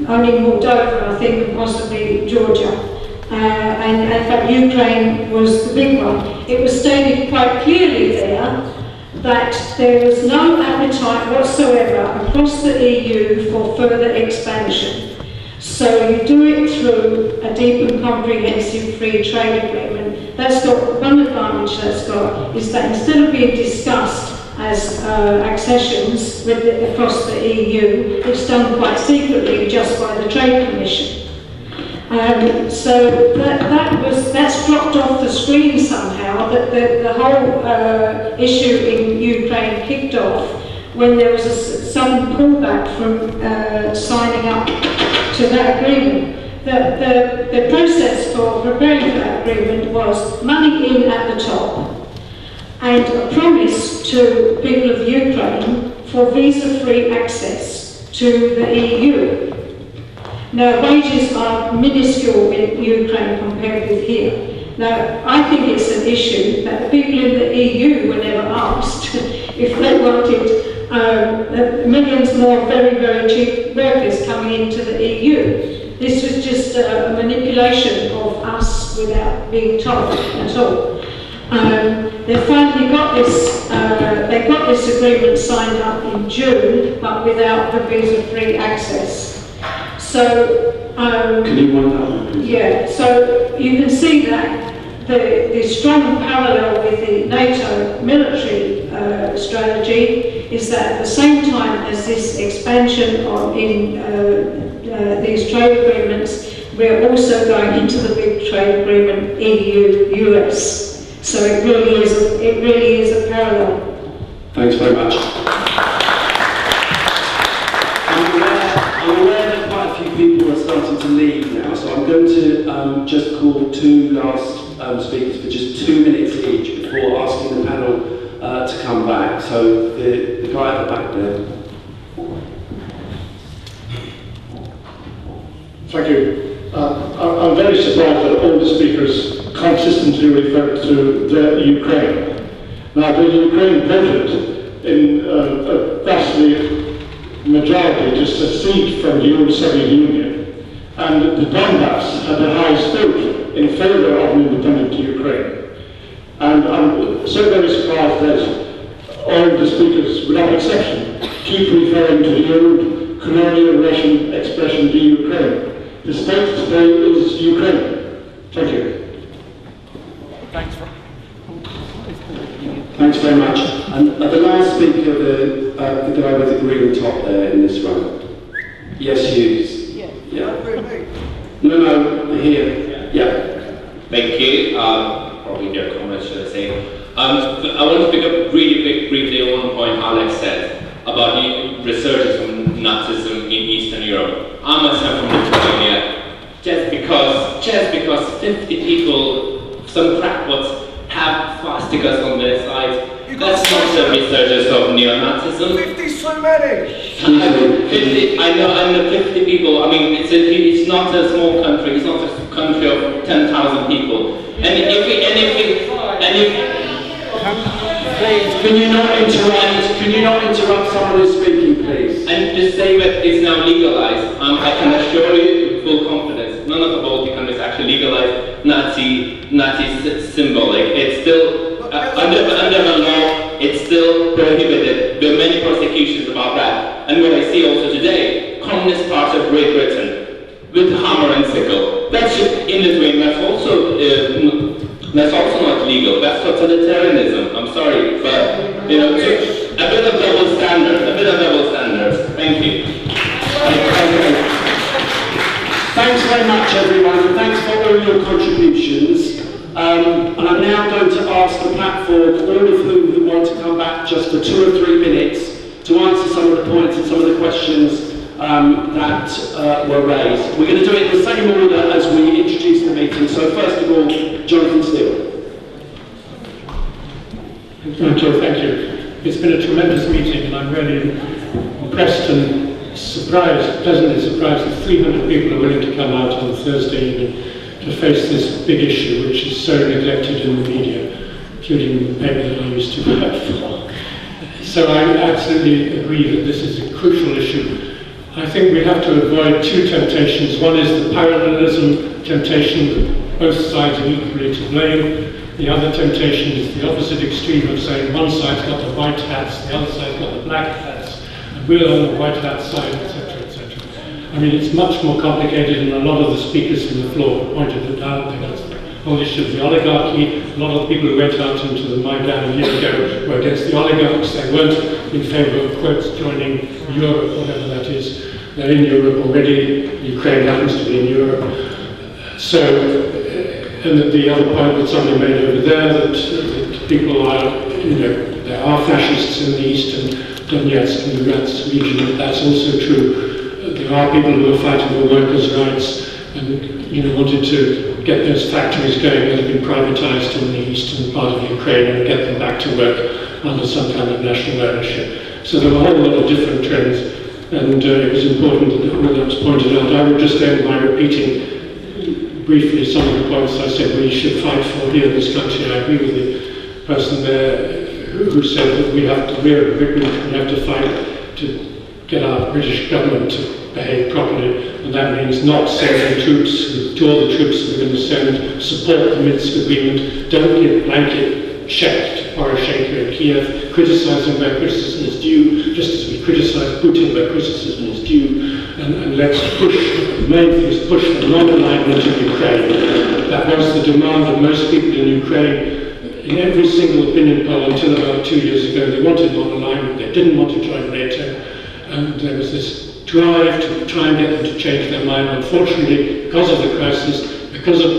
Only Moldova, I think, and possibly Georgia. And in fact, Ukraine was the big one. It was stated quite clearly there that there was no appetite whatsoever across the EU for further expansion. So you do it through a deep and comprehensive free trade agreement. That's got one advantage that's got is that instead of being discussed as accessions across the EU, it's done quite secretly just by the Trade Commission. So that's dropped off the screen somehow. That the whole issue in Ukraine kicked off when there was a sudden pullback from signing up to that agreement. The process for preparing for that agreement was money in at the top and a promise to people of Ukraine for visa-free access to the EU. Now, wages are minuscule in Ukraine compared with here. Now, I think it's an issue that the people in the EU were never asked if they wanted millions more very, very cheap workers coming into the EU. This was just a manipulation of us without being told at all. They finally got this. They got this agreement signed up in June, but without the visa-free access. So,
can you wind that up?
yeah, so you can see that the strong parallel with the NATO military strategy is that at the same time as this expansion in these trade agreements, we're also going into the big trade agreement EU-US. So it really is a parallel.
Thanks very much. I'm aware that quite a few people are starting to leave now, so I'm going to just call two last speakers for just 2 minutes each before asking the panel to come back. So the guy at the back there.
Thank you. I'm very surprised that all the speakers consistently refer to the Ukraine. Now, the Ukraine voted in a vastly majority to secede from the old Soviet Union, and the Donbass had the highest vote in favor of an independent Ukraine. And I'm so very surprised that all the speakers, without exception, keep referring to the old colonial Russian expression, the Ukraine. The state today is Ukraine. Thank you.
Thanks very much. And the last speaker, the guy with the green top there in this row. Yes, Hughes. Yeah. No, here. Yeah.
Thank you. Probably your comments, should I say. I want to pick up really briefly on one point Alex said about the resurgence of Nazism in Eastern Europe. I myself from Lithuania, just because 50 people, some crackpots, have swastikas on their sides, that's not the resurgence of neo-Nazism.
50's so many!
50, I know 50 people. I mean, it's not a small country. It's not a country of 10,000 people. And
please, can you not interrupt someone who's speaking, please?
And to say that it's now legalized, I can assure you with full confidence, none of the Baltic countries actually legalized Nazi symbolic. It's still under the law. It's still prohibited. There are many prosecutions about that. And what I see also today, Communist Party of Great Britain with hammer and sickle. That's just in Lithuania. That's also not legal. That's totalitarianism. I'm sorry, but a bit of double standards. Thank you.
Thanks very much, everyone, and thanks for all your contributions. And I'm now going to ask the platform, all of whom want to come back just for 2 or 3 minutes to answer some of the points and some of the questions that were raised. We're going to do it in the same order as we introduced the meeting. So first of all, Jonathan Steele.
Thank you. It's been a tremendous meeting, and I'm really impressed and pleasantly surprised that 300 people are willing to come out on Thursday evening to face this big issue, which is so neglected in the media, including the paper that I used to write for. So I absolutely agree that this is a crucial issue. I think we have to avoid two temptations. One is the parallelism temptation that both sides are equally to blame. The other temptation is the opposite extreme of saying one side's got the white hats, the other side's got the black hats, and we're on the white hat side, etc., etc. I mean, it's much more complicated, and a lot of the speakers from the floor pointed it out. There's the whole issue of the oligarchy. A lot of the people who went out into the Maidan a year ago were against the oligarchs. They weren't in favour of, quotes, joining Europe, whatever that is. They're in Europe already. Ukraine happens to be in Europe. So, and the other point that somebody made over there, that people are, there are fascists in the east and Donetsk and Lugansk region. That's also true. There are people who are fighting for workers' rights and wanted to get those factories going that have been privatized in the eastern part of Ukraine and get them back to work under some kind of national ownership. So there were a whole lot of different trends, and it was important that all that was pointed out. I would just end by repeating briefly some of the points I said we should fight for here in this country. I agree with the person there who said that we're Britain, we have to fight to get our British government to behave properly, and that means not sending troops, withdraw the troops that we're going to send, support the Minsk agreement, don't give blanket check to Poroshenko in Kiev, criticize him where criticism is due, just as we criticize Putin where criticism is due, and let's push, the main thing is push the non-alignment of Ukraine. That was the a demand of most people in Ukraine. In every single opinion poll until about 2 years ago, they wanted non-alignment, they didn't want to join NATO, and there was this drive to try and get them to change their mind. Unfortunately, because of the crisis, because of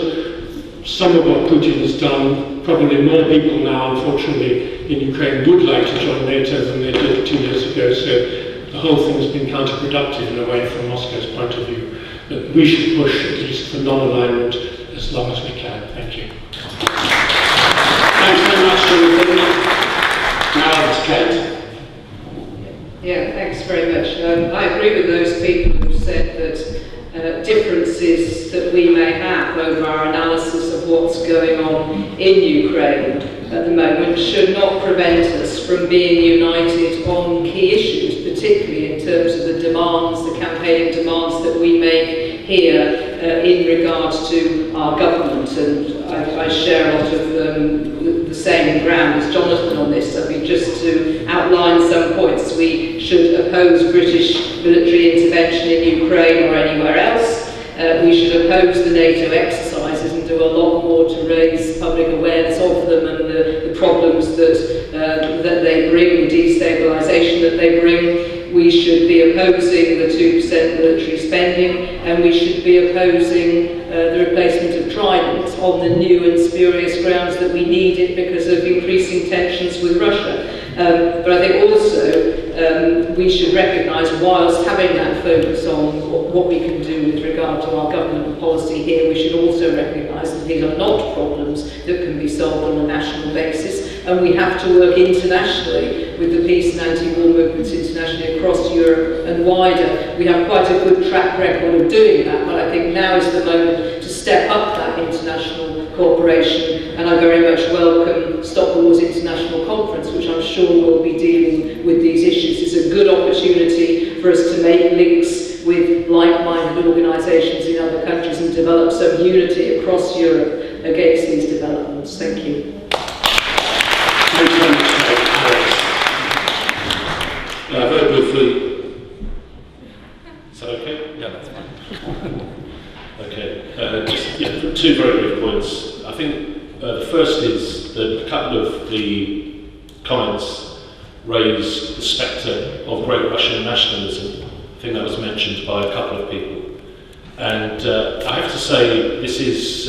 some of what Putin has done, probably more people now, unfortunately, in Ukraine would like to join NATO than they did 2 years ago, so the whole thing's been counterproductive in a way from Moscow's point of view. But we should push at least for non-alignment as long as we can. Thank you.
Thanks very much, Jonathan. Now it's Kate.
Yeah, thanks very much. I agree with those people who said that differences that we may have over our analysis of what's going on in Ukraine at the moment should not prevent us from being united on key issues, particularly in terms of the demands, the campaigning demands that we make here in regards to our government. And I share a lot of the same ground as Jonathan on this. I mean, just to outline some points, we should oppose British military intervention in Ukraine or anywhere else. We should oppose the NATO exercises and do a lot more to raise public awareness of them and the problems that they bring, the destabilisation that they bring. We should be opposing the 2% military spending, and we should be opposing the replacement of Trident on the new and spurious grounds that we need it because of increasing tensions with Russia. But I think also we should recognise, whilst having that focus on what we can do with regard to our government policy here, we should also recognise that these are not problems that can be solved on a national basis, and we have to work internationally with the peace and anti-war movements internationally across Europe and wider. We have quite a good track record of doing that, but I think now is the moment to step up that international cooperation, and I very much welcome Stop Wars International Conference, which I'm sure will be dealing with these issues. It's a good opportunity for us to make links with like-minded organisations in other countries and develop some unity across Europe against these developments. Thank you.
Thank you very much, Alex. Very briefly. Is that okay? Yeah, that's fine. Okay. Just two very brief points. I think the first is that a couple of the comments raised the spectre of great Russian nationalism. I think that was mentioned by a couple of people. And I have to say, there's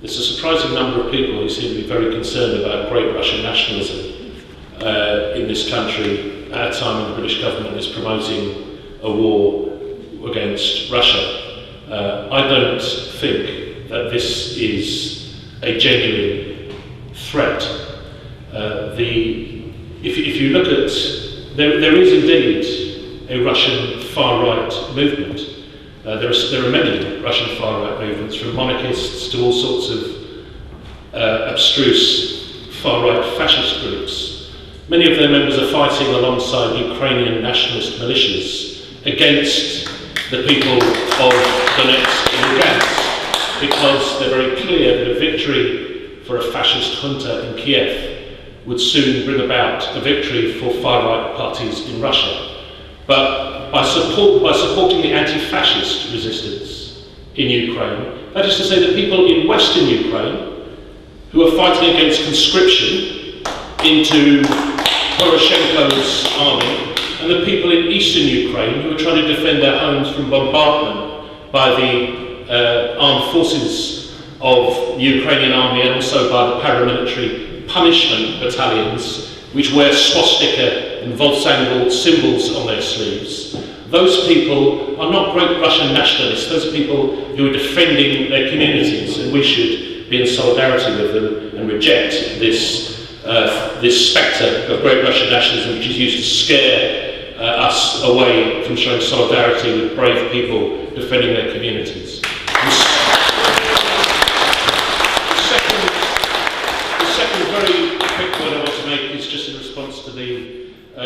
a surprising number of people who seem to be very concerned about great Russian nationalism in this country at a time when the British government is promoting a war against Russia. I don't think that this is a genuine threat. If you look at, there is indeed a Russian far-right movement. There are many Russian far-right movements, from monarchists to all sorts of abstruse far-right fascist groups. Many of their members are fighting alongside Ukrainian nationalist militias against the people of Donetsk and Lugansk, because they're very clear that a victory for a fascist junta in Kiev would soon bring about a victory for far-right parties in Russia. But by supporting the anti-fascist resistance in Ukraine, that is to say the people in western Ukraine who are fighting against conscription into Poroshenko's army, and the people in eastern Ukraine who are trying to defend their homes from bombardment by the armed forces of the Ukrainian army, and also by the paramilitary punishment battalions which wear swastika and Volksangel symbols on their sleeves. Those people are not great Russian nationalists. Those are people who are defending their communities, and we should be in solidarity with them and reject this spectre of great Russian nationalism, which is used to scare us away from showing solidarity with brave people defending their communities. The second very quick point I want to make is just in response to the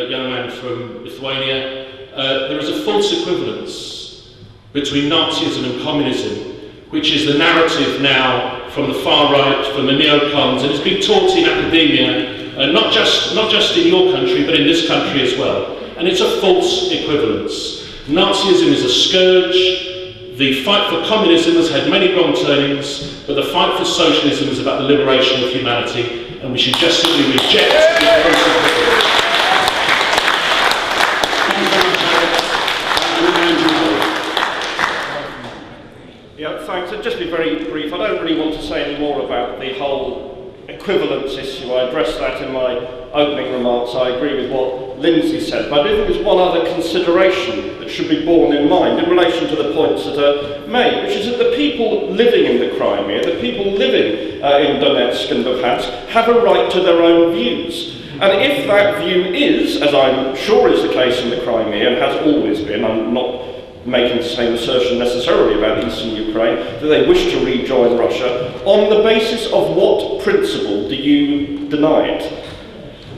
young man from Lithuania. There is a false equivalence between Nazism and communism, which is the narrative now from the far right, from the neocons, and it's been taught in academia, not just in your country, but in this country as well. And it's a false equivalence. Nazism is a scourge. The fight for communism has had many wrong turnings, but the fight for socialism is about the liberation of humanity, and we should just simply reject the principle.
Yeah, thanks. I'll just be very brief. I don't really want to say any more about the whole equivalence issue. I addressed that in my opening remarks. I agree with what Lindsay said, but I do think there's one other consideration that should be borne in mind in relation to the points that are made, which is that the people living in the Crimea, the people living in Donetsk and Luhansk, have a right to their own views. And if that view is, as I'm sure is the case in the Crimea and has always been, I'm not making the same assertion necessarily about eastern Ukraine, that they wish to rejoin Russia, on the basis of what principle do you deny it?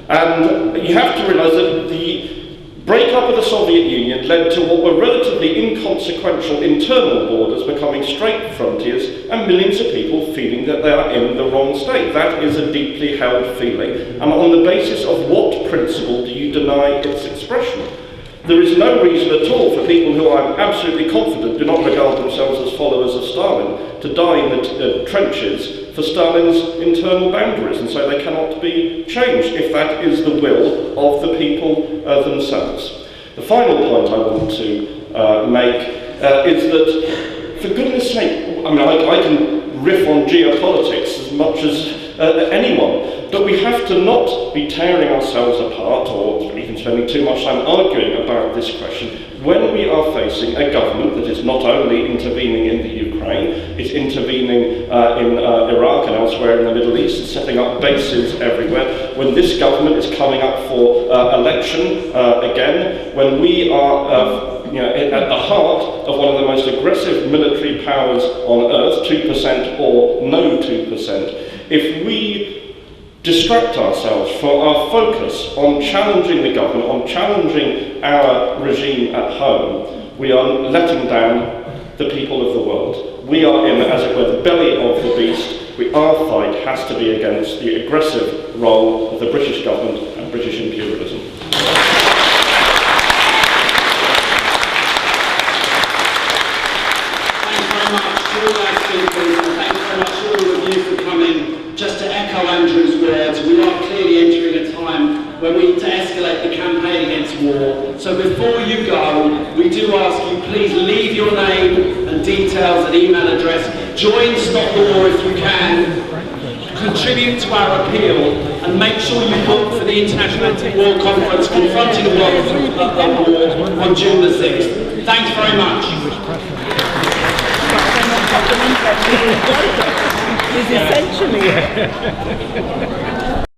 And you have to realise that the breakup of the Soviet Union led to what were relatively inconsequential internal borders becoming straight frontiers and millions of people feeling that they are in the wrong state. That is a deeply held feeling, and on the basis of what principle do you deny its expression? There is no reason at all for people who I'm absolutely confident do not regard themselves as followers of Stalin to die in the trenches for Stalin's internal boundaries, and so they cannot be changed if that is the will of the people themselves. The final point I want to make is that, for goodness sake, I mean, I can riff on geopolitics as much as anyone, but we have to not be tearing ourselves apart or even spending too much time arguing about this question when we are facing a government that is not only intervening in the Ukraine, it's intervening in Iraq and elsewhere in the Middle East, it's setting up bases everywhere, when this government is coming up for election again, when we are at the heart of one of the most aggressive military powers on earth, 2% or no 2%. If we distract ourselves from our focus on challenging the government, on challenging our regime at home, we are letting down the people of the world. We are in, as it were, the belly of the beast. Our fight has to be against the aggressive role of the British government and British imperialism.
Just to echo Andrew's words, we are clearly entering a time when we need to escalate the campaign against war. So before you go, we do ask you please leave your name and details and email address. Join Stop the War if you can. Contribute to our appeal and make sure you book for the International Anti-War Conference confronting the world of war on June the 6th. Thanks very much.
Is essentially